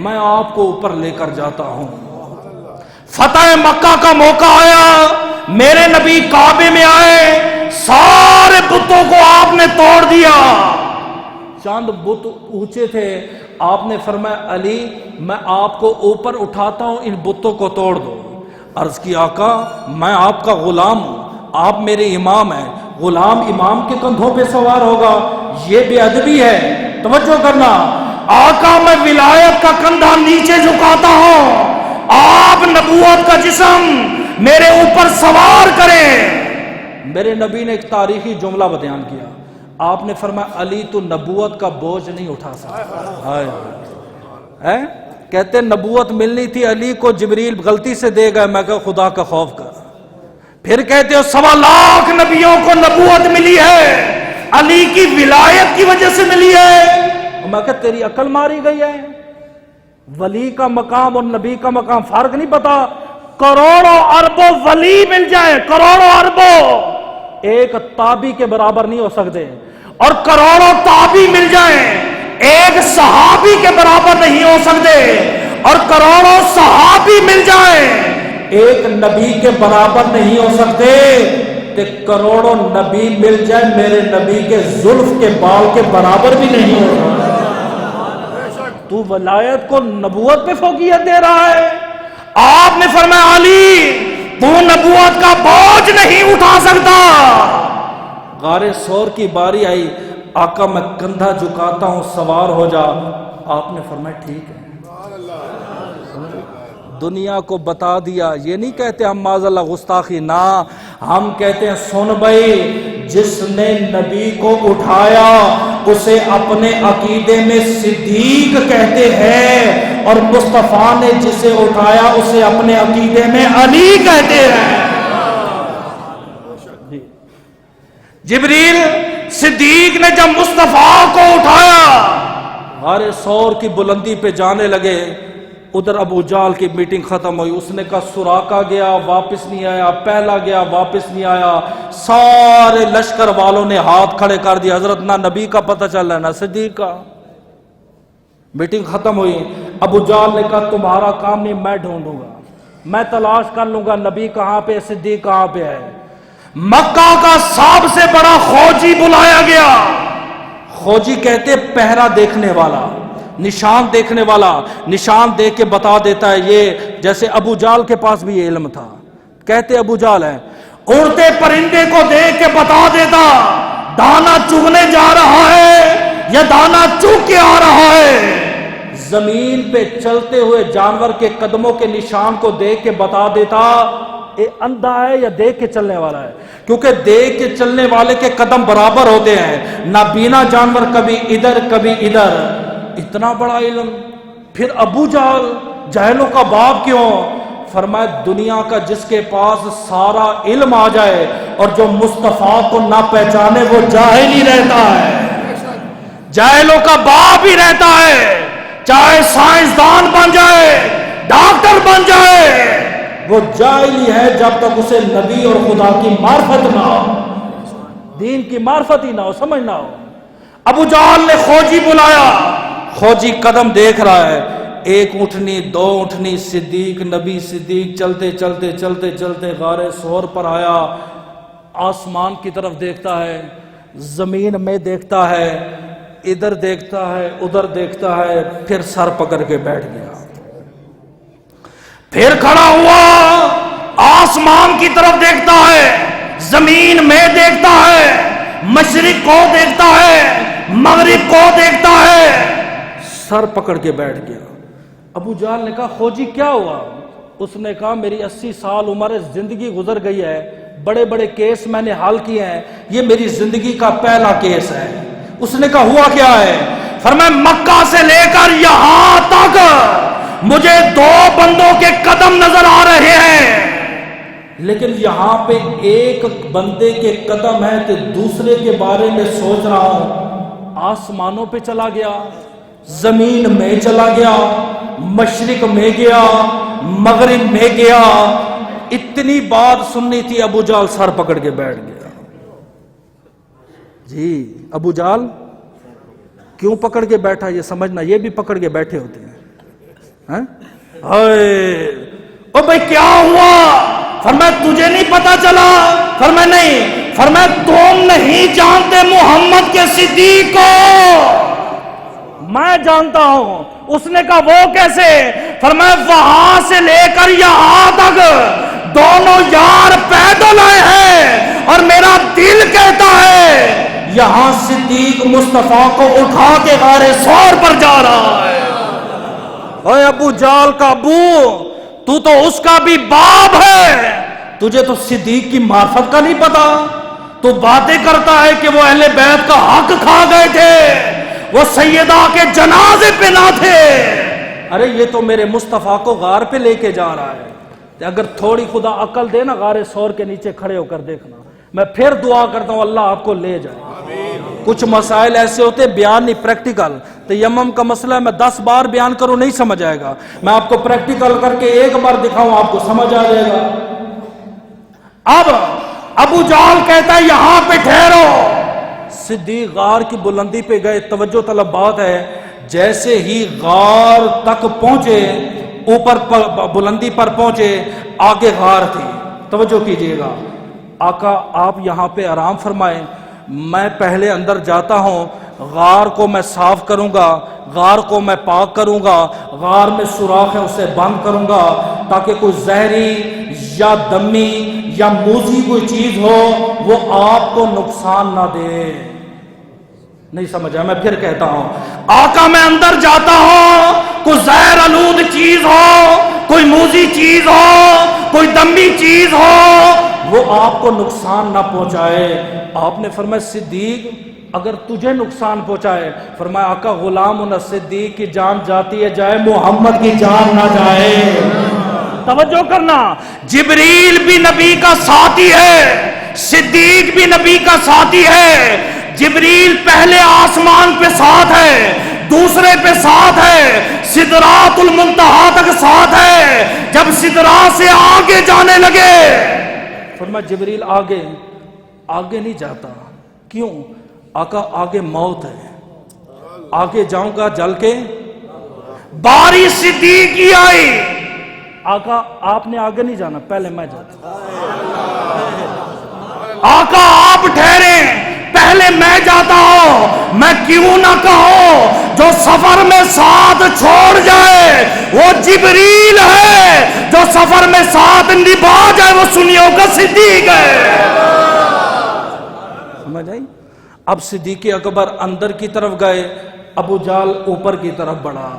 میں آپ کو اوپر لے کر جاتا ہوں۔ فتح مکہ کا موقع آیا، میرے نبی کعبے میں آئے، سارے بتوں کو آپ نے توڑ دیا، چند بت اونچے تھے، آپ نے فرمایا علی میں آپ کو اوپر اٹھاتا ہوں، ان بتوں کو توڑ دو۔ عرض کی آقا میں آپ کا غلام ہوں، آپ میرے امام ہیں، غلام امام کے کندھوں پہ سوار ہوگا، یہ بے ادبی ہے۔ توجہ کرنا، آقا میں ولایت کا کندھا نیچے جھکاتا ہوں، آپ نبوت کا جسم میرے اوپر سوار کریں۔ میرے نبی نے ایک تاریخی جملہ بیان کیا، آپ نے فرمایا علی تو نبوت کا بوجھ نہیں اٹھا سکتا۔ کہتے نبوت ملنی تھی علی کو، جبریل غلطی سے دے گئے، میں کہا خدا کا خوف کر۔ پھر کہتے ہو 1.25 لاکھ نبیوں کو نبوت ملی ہے، علی کی ولایت کی وجہ سے ملی ہے۔ میں کہ تیری عقل ماری گئی ہے؟ ولی کا مقام اور نبی کا مقام فرق نہیں پتا؟ کروڑوں اربوں ولی مل جائے، کروڑوں اربوں، ایک تابی کے برابر نہیں ہو سکتے، اور کروڑوں تابی مل جائیں ایک صحابی کے برابر نہیں ہو سکتے، اور کروڑوں صحابی مل جائیں ایک نبی کے برابر نہیں ہو سکتے، کہ کروڑوں نبی مل جائے میرے نبی کے زلف کے بال کے برابر بھی نہیں ہو سکتے۔ تو ولایت کو نبوت پہ فوقیت دے رہا ہے؟ آپ نے فرمایا علی تو نبوت کا بوجھ نہیں اٹھا سکتا۔ غار ثور کی باری آئی، آقا میں کندھا جھکاتا ہوں سوار ہو جا، آپ نے فرمایا ٹھیک ہے۔ دنیا کو بتا دیا، یہ نہیں کہتے ہم معاذ اللہ گستاخی، نہ ہم کہتے ہیں سن بھائی، جس نے نبی کو اٹھایا اسے اپنے عقیدے میں صدیق کہتے ہیں، اور مصطفیٰ نے جسے اٹھایا اسے اپنے عقیدے میں علی کہتے ہیں۔ جبریل صدیق نے جب مصطفیٰ کو اٹھایا، غار ثور کی بلندی پہ جانے لگے، ادھر ابو جہل کی میٹنگ ختم ہوئی، اس نے کہا سراقہ گیا واپس نہیں آیا، پہلا گیا واپس نہیں آیا، سارے لشکر والوں نے ہاتھ کھڑے کر دیا، حضرت نہ نبی کا پتہ چل رہا ہے نہ صدیق کا۔ میٹنگ ختم ہوئی، ابو جہل نے کہا تمہارا کام نہیں، میں ڈھونڈوں گا، میں تلاش کر لوں گا نبی کہاں پہ، صدیق کہاں پہ ہے۔ مکہ کا سب سے بڑا خوجی بلایا گیا۔ خوجی کہتے پہرا دیکھنے والا، نشان دیکھنے والا، نشان دیکھ کے بتا دیتا ہے، یہ جیسے ابو جہل کے پاس بھی یہ علم تھا، کہتے ابو جہل ہے، اڑتے پرندے کو دیکھ کے بتا دیتا دانا چگنے جا رہا ہے یا دانا چگ کے آ رہا ہے۔ زمین پہ چلتے ہوئے جانور کے قدموں کے نشان کو دیکھ کے بتا دیتا یہ اندھا ہے یا دیکھ کے چلنے والا ہے، کیونکہ دیکھ کے چلنے والے کے قدم برابر ہوتے ہیں، نابینا جانور کبھی ادھر کبھی ادھر۔ اتنا بڑا علم۔ پھر ابو جہل جاہلوں کا باپ کیوں؟ فرمایا دنیا کا جس کے پاس سارا علم آ جائے اور جو مصطفیٰ کو نہ پہچانے وہ جاہل ہی رہتا ہے، جاہلوں کا باپ ہی رہتا ہے، چاہے سائنسدان بن جائے، ڈاکٹر بن جائے، وہ جاہل ہی ہے جب تک اسے نبی اور خدا کی معرفت نہ ہو، دین کی معرفت ہی نہ ہو، سمجھ نہ ہو۔ ابو جہل نے خوجی بلایا، خوجی قدم دیکھ رہا ہے، ایک اٹھنی دو اٹھنی، صدیق نبی صدیق، چلتے چلتے چلتے چلتے غار ثور پر آیا، آسمان کی طرف دیکھتا ہے، زمین میں دیکھتا ہے، ادھر دیکھتا ہے ادھر دیکھتا ہے، پھر سر پکڑ کے بیٹھ گیا، پھر کھڑا ہوا، آسمان کی طرف دیکھتا ہے، زمین میں دیکھتا ہے، مشرق کو دیکھتا ہے، مغرب کو دیکھتا ہے، سر پکڑ کے بیٹھ گیا۔ ابو جہل نے کہا خوجی کیا ہوا؟ اس نے کہا میری 80 سال عمر زندگی گزر گئی ہے، بڑے بڑے کیس میں نے حل کیے ہیں، یہ میری زندگی کا پہلا کیس ہے۔ اس نے کہا ہوا کیا ہے؟ فرمایا مکہ سے لے کر یہاں تک مجھے 2 بندوں کے قدم نظر آ رہے ہیں، لیکن یہاں پہ ایک بندے کے قدم ہے کہ دوسرے کے بارے میں سوچ رہا ہوں، آسمانوں پہ چلا گیا، زمین میں چلا گیا، مشرق میں گیا، مغرب میں گیا، اتنی بات سننی تھی، ابو جہل سر پکڑ کے بیٹھ گیا۔ جی ابو جہل کیوں پکڑ کے بیٹھا یہ سمجھنا، یہ بھی پکڑ کے بیٹھے ہوتے ہیں۔ او بھائی کیا ہوا؟ فرمایا تجھے نہیں پتا چلا؟ فرمایا نہیں۔ فرمایا تم نہیں جانتے محمد کے صدیق کو؟ میں جانتا ہوں۔ اس نے کہا وہ کیسے؟ فرمایا وہاں سے لے کر یہاں تک دونوں یار پیدل آئے ہیں، اور میرا دل کہتا ہے یہاں صدیق مصطفیٰ کو اٹھا کے غار ثور پر جا رہا ہے۔ اے ابو جہل کا ابو، تو تو اس کا بھی باپ ہے، تجھے تو صدیق کی معرفت کا نہیں پتا؟ تو باتیں کرتا ہے کہ وہ اہل بیت کا حق کھا گئے تھے، وہ سیدہ کے جنازے پہ نہ تھے۔ ارے یہ تو میرے مصطفیٰ کو غار پہ لے کے جا رہا ہے، اگر تھوڑی خدا عقل دے نا، غار ثور کے نیچے کھڑے ہو کر دیکھنا، میں پھر دعا کرتا ہوں اللہ آپ کو لے جائے. کچھ مسائل ایسے ہوتے ہیں بیان نہیں پریکٹیکل. تیمم کا مسئلہ ہے میں 10 بار بیان کروں نہیں سمجھ آئے گا, میں آپ کو پریکٹیکل کر کے ایک بار دکھاؤں آپ کو سمجھ آ جائے گا. اب ابو جہل کہتا ہے یہاں پہ ٹھہرو. صدیق غار کی بلندی پہ گئے. توجہ طلب بات ہے, جیسے ہی غار تک پہنچے, اوپر بلندی پر پہنچے, آگے غار تھی. توجہ کیجئے گا, آقا آپ یہاں پہ آرام فرمائیں, میں پہلے اندر جاتا ہوں, غار کو میں صاف کروں گا, غار کو میں پاک کروں گا, غار میں سوراخ ہے اسے بند کروں گا تاکہ کوئی زہری یا دمی یا موذی کوئی چیز ہو وہ آپ کو نقصان نہ دے. نہیں سمجھا, میں پھر کہتا ہوں, آقا میں اندر جاتا ہوں, کوئی زہر آلود چیز ہو, کوئی موذی چیز ہو, کوئی دمی چیز ہو, وہ آپ کو نقصان نہ پہنچائے. آپ نے فرمایا صدیق اگر تجھے نقصان پہنچائے, فرمایا آقا غلام نہ صدیق کی جان جاتی ہے جائے, محمد کی جان نہ جائے. توجہ کرنا, جبریل بھی نبی کا ساتھی ہے, صدیق بھی نبی کا ساتھی ہے. جبریل پہلے آسمان پہ ساتھ ہے, دوسرے پہ ساتھ ہے, سدرات المنتہا تک ساتھ ہے. جب سدرات سے آگے جانے لگے, فرمایا جبریل آگے نہیں جاتا. کیوں؟ آقا آگے موت ہے, آگے جاؤں گا جل کے. باری صدیق کی آئی, آقا آپ نے آگے نہیں جانا, پہلے میں جاتا. آقا آپ ٹھہرے, پہلے میں جاتا ہوں. میں کیوں نہ کہوں جو سفر میں ساتھ چھوڑ جائے وہ جبریل ہے, جو سفر میں ساتھ نبھا جائے وہ سنیوں کا صدیق ہے. سمجھ آئی؟ اب صدیق اکبر اندر کی طرف گئے, ابو جہل اوپر کی طرف بڑھا.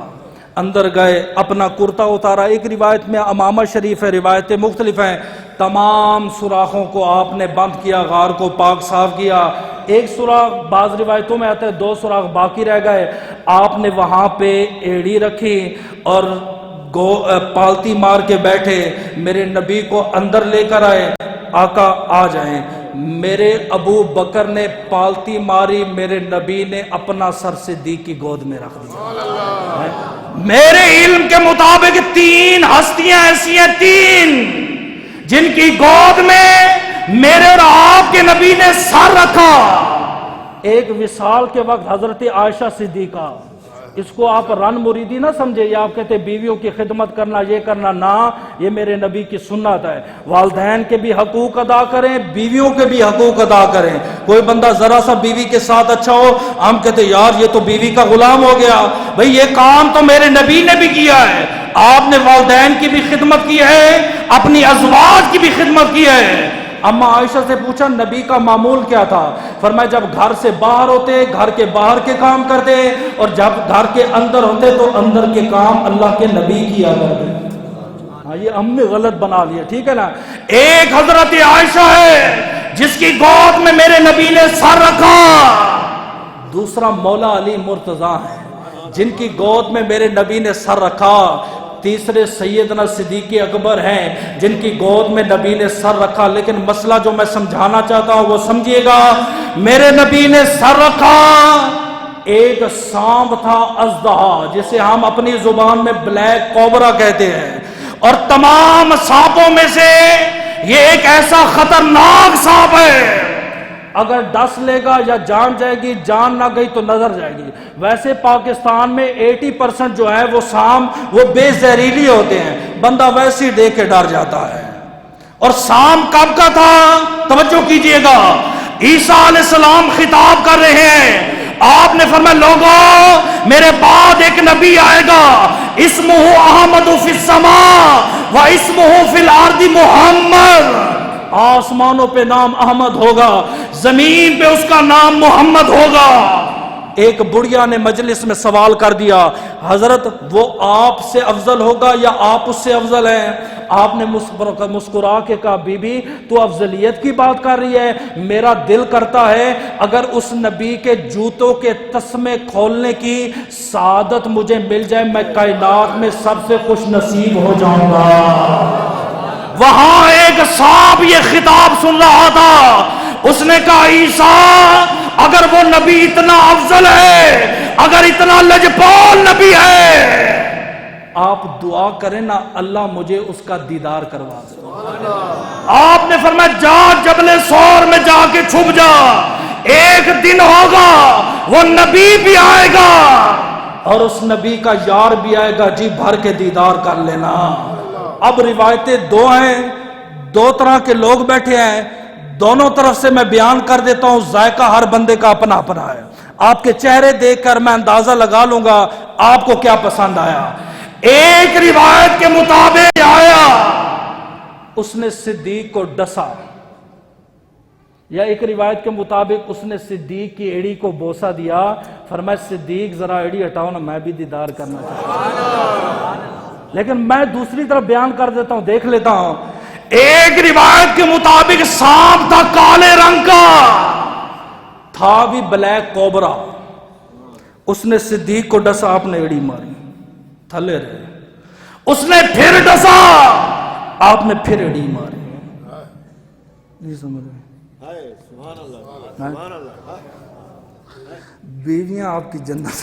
اندر گئے, اپنا کرتا اتارا. ایک روایت میں امامہ شریف ہے, روایتیں مختلف ہیں. تمام سوراخوں کو آپ نے بند کیا, غار کو پاک صاف کیا. ایک سوراخ بعض روایتوں میں آتا ہے 2 سوراخ باقی رہ گئے. آپ نے وہاں پہ ایڑی رکھی اور پالتی مار کے بیٹھے. میرے نبی کو اندر لے کر آئے, آقا آ جائیں. میرے ابو بکر نے پالتی ماری, میرے نبی نے اپنا سر صدیق کی گود میں رکھ دیا. میرے علم کے مطابق 3 ہستیاں ایسی ہیں, 3 جن کی گود میں میرے اور آپ کے نبی نے سر رکھا. ایک وصال کے وقت حضرت عائشہ صدیقہ, اس کو آپ رن مریدی نہ سمجھے, یا آپ کہتے بیویوں کی خدمت کرنا یہ کرنا, نہ, یہ میرے نبی کی سنت ہے. والدین کے بھی حقوق ادا کریں, بیویوں کے بھی حقوق ادا کریں. کوئی بندہ ذرا سا بیوی کے ساتھ اچھا ہو, ہم کہتے یار یہ تو بیوی کا غلام ہو گیا. بھئی یہ کام تو میرے نبی نے بھی کیا ہے. آپ نے والدین کی بھی خدمت کی ہے, اپنی ازواج کی بھی خدمت کی ہے. اما عائشہ سے پوچھا نبی کا معمول کیا تھا؟ فرمایا جب گھر سے باہر ہوتے گھر کے باہر کے کام کرتے, اور جب گھر کے اندر ہوتے تو اندر کے کام اللہ کے نبی کیا کرتے. ہاں یہ ہم نے غلط بنا لیا, ٹھیک ہے نا. ایک حضرت عائشہ ہے جس کی گود میں میرے نبی نے سر رکھا. دوسرا مولا علی مرتضیٰ ہے جن کی گود میں میرے نبی نے سر رکھا. تیسرے سیدنا صدیق اکبر ہیں جن کی گود میں نبی نے سر رکھا. لیکن مسئلہ جو میں سمجھانا چاہتا ہوں وہ سمجھیے گا. میرے نبی نے سر رکھا, ایک سانپ تھا اژدہا, جسے ہم اپنی زبان میں بلیک کوبرا کہتے ہیں, اور تمام سانپوں میں سے یہ ایک ایسا خطرناک سانپ ہے, اگر ڈس لے گا یا جان جائے گی, جان نہ گئی تو نظر جائے گی. ویسے پاکستان میں 80% جو ہے وہ سانپ وہ بے زہریلی ہوتے ہیں, بندہ ویسے ہی دیکھ کے ڈر جاتا ہے. اور سانپ کب کا تھا؟ توجہ کیجئے گا, عیسیٰ علیہ السلام خطاب کر رہے ہیں. آپ نے فرمایا لوگوں میرے بعد ایک نبی آئے گا, اسمہ احمد فی السماء و اسمہ فی الارض محمد. آسمانوں پہ نام احمد ہوگا, زمین پہ اس کا نام محمد ہوگا. ایک بڑھیا نے مجلس میں سوال کر دیا, حضرت وہ آپ سے افضل ہوگا یا آپ اس سے افضل ہیں؟ آپ نے مسکرا کے کہا بی بی تو افضلیت کی بات کر رہی ہے, میرا دل کرتا ہے اگر اس نبی کے جوتوں کے تسمے کھولنے کی سعادت مجھے مل جائے میں کائنات میں سب سے خوش نصیب ہو جاؤں گا. وہاں ایک صاحب یہ خطاب سن رہا تھا, اس نے کہا عیسیٰ اگر وہ نبی اتنا افضل ہے، اگر اتنا لجپال نبی ہے، آپ دعا کریں نا اللہ مجھے اس کا دیدار کروا دے۔ آپ نے فرمایا جا جبل سور میں جا کے چھپ جا، ایک دن ہوگا وہ نبی بھی آئے گا اور اس نبی کا یار بھی آئے گا، جی بھر کے دیدار کر لینا۔ اب روایتیں دو ہیں، دو طرح کے لوگ بیٹھے ہیں، دونوں طرف سے میں بیان کر دیتا ہوں، ذائقہ ہر بندے کا اپنا اپنا ہے۔ آپ کے چہرے دیکھ کر میں اندازہ لگا لوں گا آپ کو کیا پسند آیا۔ ایک روایت کے مطابق آیا اس نے صدیق کو ڈسا، یا ایک روایت کے مطابق اس نے صدیق کی ایڑی کو بوسہ دیا، فرمایا صدیق ذرا ایڑی ہٹاؤ نا میں بھی دیدار کرنا چاہتا ہوں۔ لیکن میں دوسری طرف بیان کر دیتا ہوں، دیکھ لیتا ہوں۔ ایک روایت کے مطابق سانپ تھا کالے رنگ کا، تھا بھی بلیک کوبرا، اس نے صدیق کو ڈسا، آپ نے ایڑی ماری، تھلے رہے۔ اس نے پھر ڈسا، آپ نے پھر ایڑی ماری۔ نہیں سمجھ رہے؟ بیویاں آپ کی جنت،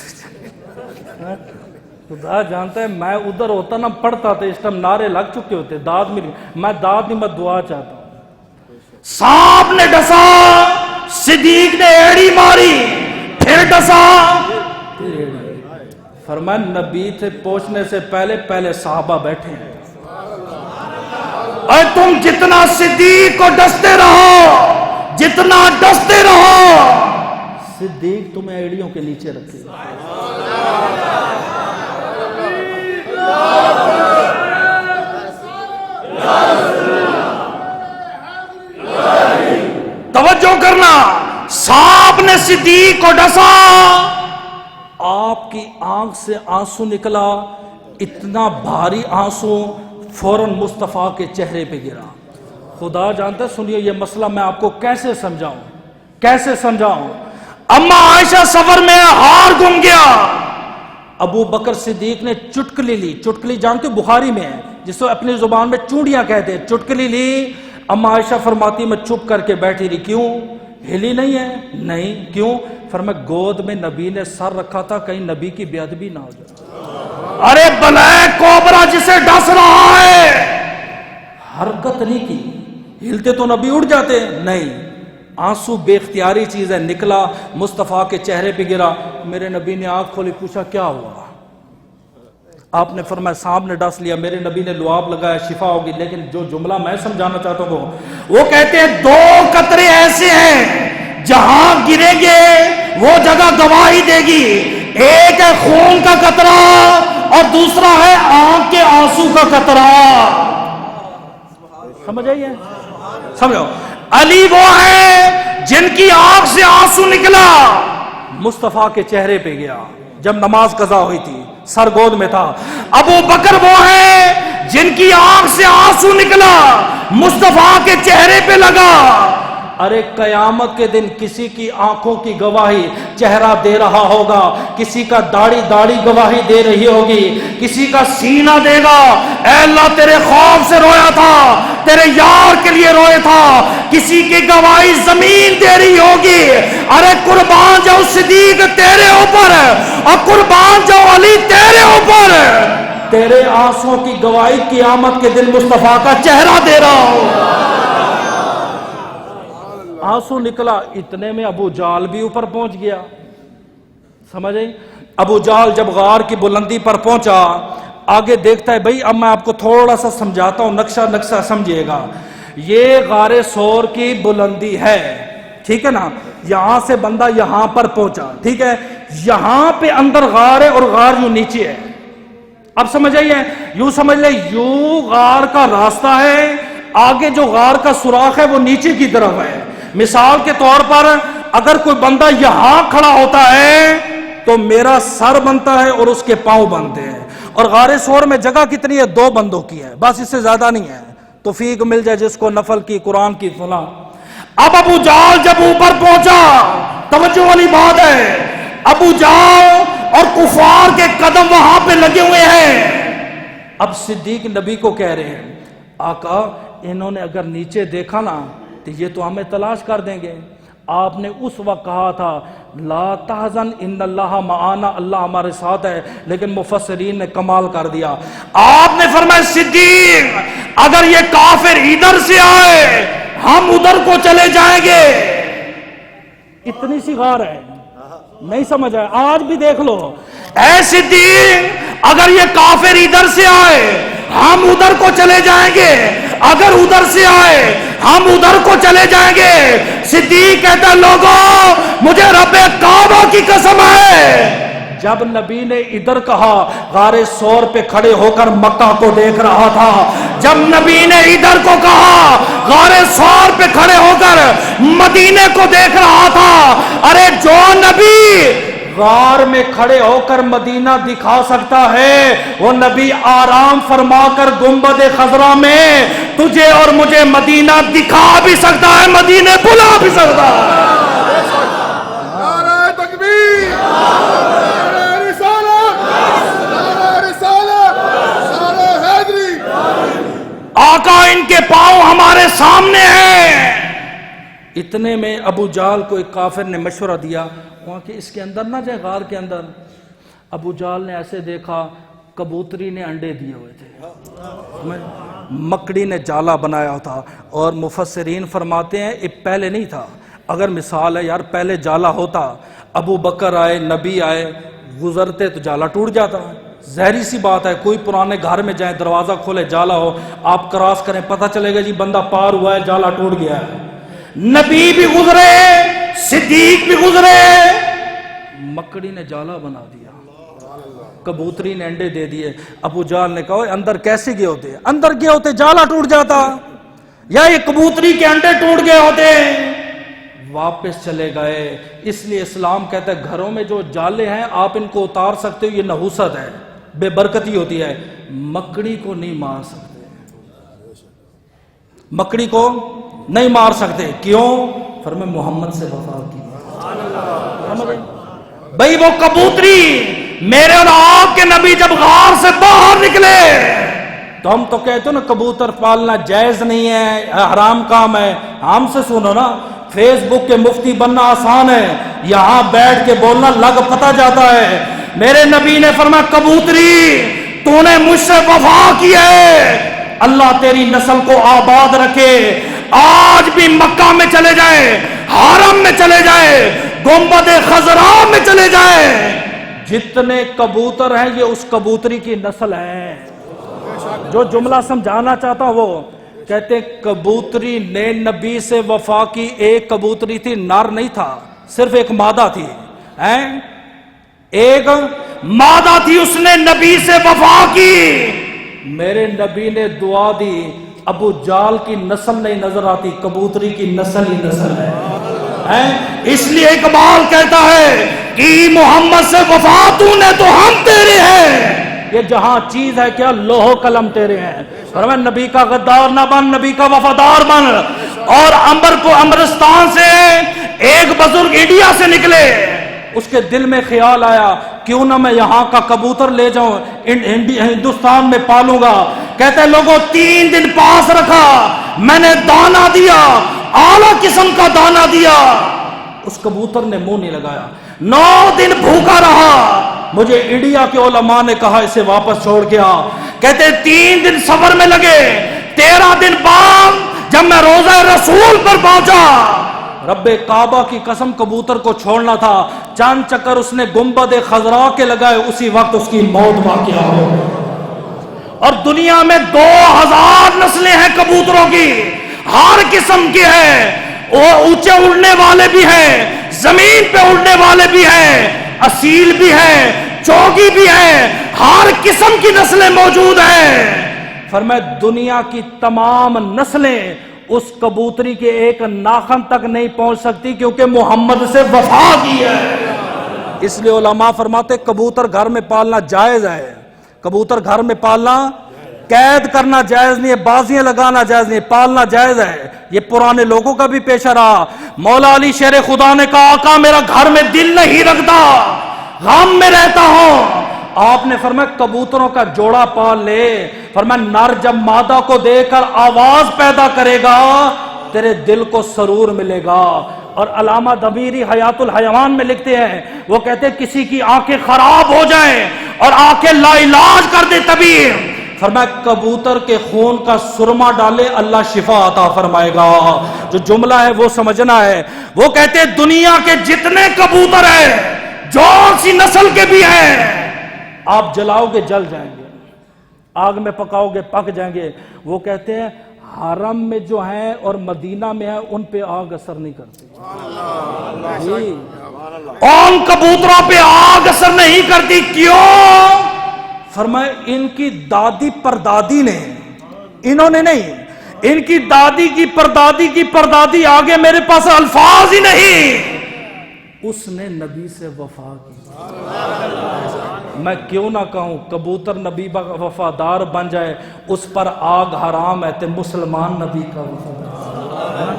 خدا جانتا ہے میں ادھر ہوتا نا پڑھتا تھا، اس ٹائم نعرے لگ چکے ہوتے، داد ملی، میں داد نہیں میں دعا چاہتا ہوں۔ سانپ نے ڈسا، صدیق نے ایڑی ماری، پھر ڈسا، پھر ایڑی۔ فرمایا نبی تھے پہنچنے سے پہلے پہلے صحابہ بیٹھے ہیں، اور تم جتنا صدیق کو ڈستے رہو، جتنا ڈستے رہو، صدیق تمہیں ایڑیوں کے نیچے رکھے گا۔ توجہ کرنا، سانپ نے صدیق کو ڈسا، آپ کی آنکھ سے آنسو نکلا، اتنا بھاری آنسو فوراً مصطفیٰ کے چہرے پہ گرا۔ خدا جانتا ہے، سنیے یہ مسئلہ میں آپ کو کیسے سمجھاؤں، کیسے سمجھاؤں۔ اما عائشہ سفر میں ہار گم گیا، ابو بکر صدیق نے چٹکلی لی، چٹکلی جانتے بخاری میں ہے جس کو اپنی زبان میں چونڑیاں کہتے ہیں، چٹکلی لی۔ اما عائشہ فرماتی میں چپ کر کے بیٹھی رہی، کیوں؟ ہلی نہیں ہے؟ نہیں، کیوں؟ فرمایا گود میں نبی نے سر رکھا تھا، کہیں نبی کی بے ادبی نہ ہو جائے۔ ارے بلیک کوبرا جسے ڈس رہا ہے، حرکت نہیں کی، ہلتے تو نبی اڑ جاتے، نہیں، آنسو بے اختیاری چیز ہے، نکلا مصطفیٰ کے چہرے پہ گرا۔ میرے نبی نے آنکھ کھولی، پوچھا کیا ہوا؟ آپ نے فرمایا سانپ نے ڈس لیا، میرے نبی نے لعاب لگایا، شفا ہوگی۔ لیکن جو جملہ میں سمجھانا چاہتا ہوں وہ کہتے ہیں دو قطرے ایسے ہیں جہاں گریں گے وہ جگہ گواہی دے گی، ایک ہے خون کا قطرہ اور دوسرا ہے آنکھ کے آنسو کا قطرہ۔ سمجھ آئیے؟ سمجھو، علی وہ ہے جن کی آنکھ سے آنسو نکلا، مصطفیٰ کے چہرے پہ گیا جب نماز قضا ہوئی تھی، سر گود میں تھا۔ ابو بکر وہ ہے جن کی آنکھ سے آنسو نکلا، مصطفیٰ کے چہرے پہ لگا۔ ارے قیامت کے دن کسی کی آنکھوں کی گواہی چہرہ دے رہا ہوگا، کسی کا داڑھی گواہی دے رہی ہوگی، کسی کا سینہ دے گا، اے اللہ تیرے خوف سے رویا تھا، تیرے یار کے لیے روئے تھا، کسی کی گواہی زمین دے رہی ہوگی۔ ارے قربان جاؤ صدیق تیرے اوپر اور قربان جاؤ علی تیرے اوپر، تیرے آنسوں کی گواہی قیامت کے دن مصطفیٰ کا چہرہ دے رہا ہو۔ آنسو نکلا، اتنے میں ابو جال بھی اوپر پہنچ گیا۔ سمجھ آئی؟ ابو جال جب غار کی بلندی پر پہنچا، آگے دیکھتا ہے، بھائی اب میں آپ کو تھوڑا سا سمجھاتا ہوں، نقشہ سمجھیے گا۔ یہ غار سور کی بلندی ہے، ٹھیک ہے نا؟ یہاں سے بندہ یہاں پر پہنچا، ٹھیک ہے؟ یہاں پہ اندر غار ہے اور غار یوں نیچے ہے۔ اب سمجھ آئیے؟ یوں سمجھ لے، یوں غار کا راستہ ہے، آگے جو غار کا سوراخ ہے وہ نیچے کی طرف ہے۔ مثال کے طور پر اگر کوئی بندہ یہاں کھڑا ہوتا ہے تو میرا سر بنتا ہے اور اس کے پاؤں بنتے ہیں، اور غار سور میں جگہ کتنی ہے؟ 2 بندوں کی ہے، بس اس سے زیادہ نہیں ہے۔ توفیق مل جائے جس کو نفل کی، قرآن کی فلاں۔ اب ابو جال جب اوپر پہنچا، توجہ والی بات ہے، ابو جال اور کفار کے قدم وہاں پہ لگے ہوئے ہیں۔ اب صدیق نبی کو کہہ رہے ہیں، آقا انہوں نے اگر نیچے دیکھا نا تو یہ تو ہمیں تلاش کر دیں گے. آپ نے اس وقت کہا تھا لا تحزن ان اللہ معانا، اللہ ہمارے ساتھ ہے، لیکن مفسرین نے کمال کر دیا. آپ نے فرمایا صدیق اگر یہ کافر ادھر سے آئے ہم ادھر کو چلے جائیں گے. اتنی سی غار ہے، نہیں سمجھ آئے؟ آج بھی دیکھ لو. اے صدیق اگر یہ کافر ادھر سے آئے ہم ادھر کو چلے جائیں گے، اگر ادھر سے آئے ہم ادھر کو چلے جائیں گے. صدیق کہتا ہے لوگوں مجھے رب کعبہ کی قسم ہے، جب نبی نے ادھر کہا غار ثور پہ کھڑے ہو کر مکہ کو دیکھ رہا تھا، جب نبی نے ادھر کو کہا غار ثور پہ کھڑے ہو کر مدینے کو دیکھ رہا تھا. ارے جو نبی غار میں کھڑے ہو کر مدینہ دکھا سکتا ہے وہ نبی آرام فرما کر گنبد خضرا میں تجھے اور مجھے مدینہ دکھا بھی سکتا ہے، مدینے بلا بھی سکتا ہے. نعرہ تکبیر، نعرہ رسالت، نعرہ رسالت، نعرہ حیدری. آقا ان کے پاؤں ہمارے سامنے ہیں. اتنے میں ابو جہل کو ایک کافر نے مشورہ دیا وہاں کہ اس کے اندر نہ جائے، غار کے اندر. ابو جہل نے ایسے دیکھا کبوتری نے انڈے دیے ہوئے تھے، مکڑی نے جالا بنایا تھا. اور مفسرین فرماتے ہیں یہ پہلے نہیں تھا. اگر مثال ہے یار پہلے جالا ہوتا، ابو بکر آئے نبی آئے گزرتے تو جالا ٹوٹ جاتا. ظاہری سی بات ہے، کوئی پرانے گھر میں جائیں دروازہ کھولے جالا ہو آپ کراس کریں پتہ چلے گا جی بندہ پار ہوا ہے جالا ٹوٹ گیا ہے. نبی بھی گزرے صدیق بھی گزرے، مکڑی نے جالا بنا دیا، کبوتری نے انڈے دے دیے. ابو جہل نے کہا اندر کیسے گئے ہوتے؟ اندر گئے ہوتے جالا ٹوٹ جاتا، یا یہ کبوتری کے انڈے ٹوٹ گئے ہوتے. واپس چلے گئے. اس لیے اسلام کہتا ہے گھروں میں جو جالے ہیں آپ ان کو اتار سکتے ہو، یہ نحوست ہے، بے برکتی ہوتی ہے. مکڑی کو نہیں مار سکتے، مکڑی کو نہیں مار سکتے. کیوں؟ فرمائے محمد سے وفا کی. بھئی وہ کبوتری میرے اور آپ کے نبی جب غار سے باہر نکلے تو ہم تو کہتے ہیں نا کبوتر پالنا جائز نہیں ہے، حرام کام ہے. ہم سے سنو نا، فیس بک کے مفتی بننا آسان ہے، یہاں بیٹھ کے بولنا لگ پتہ جاتا ہے. میرے نبی نے فرمایا کبوتری تو نے مجھ سے وفا کی ہے، اللہ تیری نسل کو آباد رکھے. آج بھی مکہ میں چلے جائے، حرم میں چلے جائے، گنبد خضرا میں چلے جائے، جتنے کبوتر ہیں یہ اس کبوتری کی نسل ہے. جو جملہ سمجھانا چاہتا ہوں وہ کہتے کبوتری نے نبی سے وفا کی. ایک کبوتری تھی، نر نہیں تھا، صرف ایک مادہ تھی، ایک مادہ تھی، اس نے نبی سے وفا کی. میرے نبی نے دعا دی ابو جال کی نسل نہیں نظر آتی، کبوتری کی نسل ہی نسل ہے. اس لیے اقبال کہتا ہے کہ محمد سے وفا تو نے تو ہم تیرے ہیں، یہ جہاں چیز ہے کیا لوح قلم تیرے ہیں. فرمایا نبی کا غدار نہ بن، نبی کا وفادار بن. اور امرستان سے ایک بزرگ انڈیا سے نکلے، اس کے دل میں خیال آیا کیوں نہ میں یہاں کا کبوتر لے جاؤں ہندوستان میں پالوں گا. کہتے ہیں لوگوں 3 دن پاس رکھا، میں نے دانا دیا، اعلیٰ قسم کا دانا دیا، اس کبوتر نے منہ نہیں لگایا. 9 دن بھوکا رہا. مجھے انڈیا کے علماء نے کہا اسے واپس چھوڑ کے آ. کہتے 3 دن سفر میں لگے، 13 دن بعد جب میں روزہ رسول پر پہنچا، رب کعبہ کی قسم کبوتر کو چھوڑنا تھا. چند چکر اس نے گنبد خضرا کے لگائے، اسی وقت اس کی موت واقعہ ہو. اور دنیا میں 2000 نسلیں ہیں کبوتروں کی، ہر قسم کی ہے. وہ اونچے اڑنے والے بھی ہیں، زمین پہ اڑنے والے بھی ہیں، اصیل بھی ہیں، چوگی بھی ہیں، ہر قسم کی نسلیں موجود ہیں. فرمایا دنیا کی تمام نسلیں اس کبوتری کے ایک ناخن تک نہیں پہنچ سکتی کیونکہ محمد سے وفا کی ہے. اس لیے علماء فرماتے کبوتر گھر میں پالنا جائز ہے، کبوتر گھر میں پالنا، قید کرنا جائز نہیں ہے، بازیاں لگانا جائز نہیں، پالنا جائز ہے. یہ پرانے لوگوں کا بھی پیشہ رہا. مولا علی شیر خدا نے کہا آقا میرا گھر میں دل نہیں رکھتا، غم میں رہتا ہوں. آپ نے فرمایا کبوتروں کا جوڑا پال لے. فرمایا نر جب مادہ کو دیکھ کر آواز پیدا کرے گا تیرے دل کو سرور ملے گا۔ اور علامہ دبیری حیات الحیوان میں لکھتے ہیں، وہ کہتے ہیں کسی کی آنکھیں خراب ہو جائیں اور آنکھیں لا علاج کر دے طبیب، فرمایا کبوتر کے خون کا سرما ڈالے اللہ شفا عطا فرمائے گا۔ جو جملہ ہے وہ سمجھنا ہے۔ وہ کہتے ہیں دنیا کے جتنے کبوتر ہیں، جون سی نسل کے بھی ہیں، آپ جلاؤ گے جل جائیں گے، آگ میں پکاؤ گے پک جائیں گے۔ وہ کہتے ہیں حرم میں جو ہیں اور مدینہ میں ہیں ان پہ آگ اثر نہیں کرتی، ان کبوتروں پہ آگ اثر نہیں کرتی۔ کیوں؟ فرمائے ان کی دادی پردادی نے، انہوں نے نہیں، ان کی دادی کی پردادی کی پردادی، آگے میرے پاس الفاظ ہی نہیں، اس نے نبی سے وفا کی۔ میں کیوں نہ کہوں کبوتر نبی وفادار بن جائے، اس پر آگ حرام ہے تے مسلمان نبی کا وفادار۔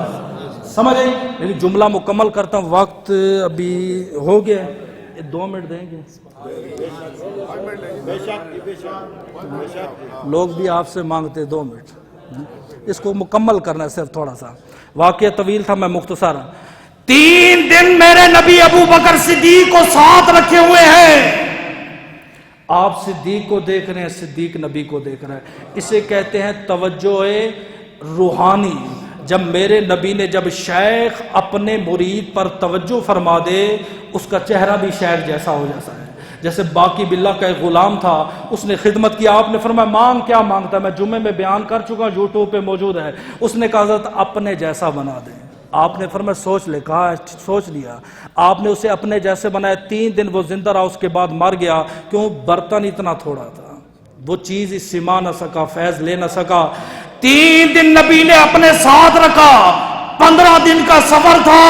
سمجھ آئی؟ یعنی جملہ مکمل کرتا ہوں، وقت ابھی ہو گیا، 2 منٹ دیں گے؟ لوگ بھی آپ سے مانگتے 2 منٹ، اس کو مکمل کرنا ہے صرف تھوڑا سا۔ واقعہ طویل تھا، میں مختصر۔ 3 دن میرے نبی ابو بکر صدیق کو ساتھ رکھے ہوئے ہیں، آپ صدیق کو دیکھ رہے ہیں، صدیق نبی کو دیکھ رہا ہے۔ اسے کہتے ہیں توجہ روحانی۔ جب میرے نبی نے جب شیخ اپنے مرید پر توجہ فرما دے، اس کا چہرہ بھی شیخ جیسا ہو جاتا ہے۔ جیسے باقی باللہ کا ایک غلام تھا، اس نے خدمت کیا، آپ نے فرمایا مانگ کیا مانگتا ہے، میں جمعے میں بیان کر چکا، یوٹیوب پہ موجود ہے۔ اس نے کہا حضرت اپنے جیسا بنا دیں۔ آپ نے فرمایا سوچ لے، کہا سوچ لیا۔ آپ نے اسے اپنے جیسے بنایا، 3 دن وہ زندہ رہا، اس کے بعد مر گیا۔ کیوں؟ برتن اتنا تھوڑا تھا، وہ چیز اس سما نہ سکا، فیض لے نہ سکا۔ 3 دن نبی نے اپنے ساتھ رکھا، 15 دن کا سفر تھا۔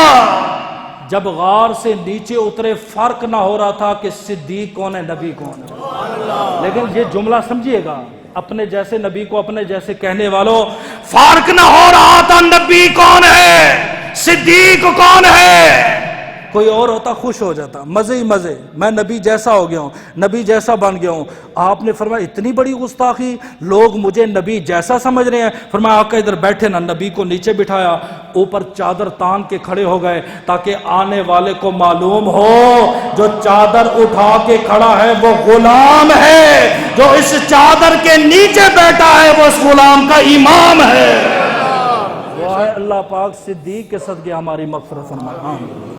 جب غار سے نیچے اترے فرق نہ ہو رہا تھا کہ صدیق کون ہے، نبی کون ہے۔ لیکن یہ جملہ سمجھیے گا، اپنے جیسے نبی کو اپنے جیسے کہنے والوں، فرق نہ ہو رہا تھا نبی کون ہے، صدیق کون ہے۔ کوئی اور ہوتا خوش ہو جاتا، مزے ہی مزے، میں نبی جیسا ہو گیا ہوں، نبی جیسا بن گیا ہوں۔ آپ نے فرمایا اتنی بڑی گستاخی، لوگ مجھے نبی جیسا سمجھ رہے ہیں۔ فرمایا آقا ادھر بیٹھے نا، نبی کو نیچے بٹھایا، اوپر چادر تان کے کھڑے ہو گئے تاکہ آنے والے کو معلوم ہو جو چادر اٹھا کے کھڑا ہے وہ غلام ہے، جو اس چادر کے نیچے بیٹھا ہے وہ اس غلام کا امام ہے۔ وہ ہے اللہ پاک صدیق کے صدقے ہماری مغفرت فرمائے، آمین۔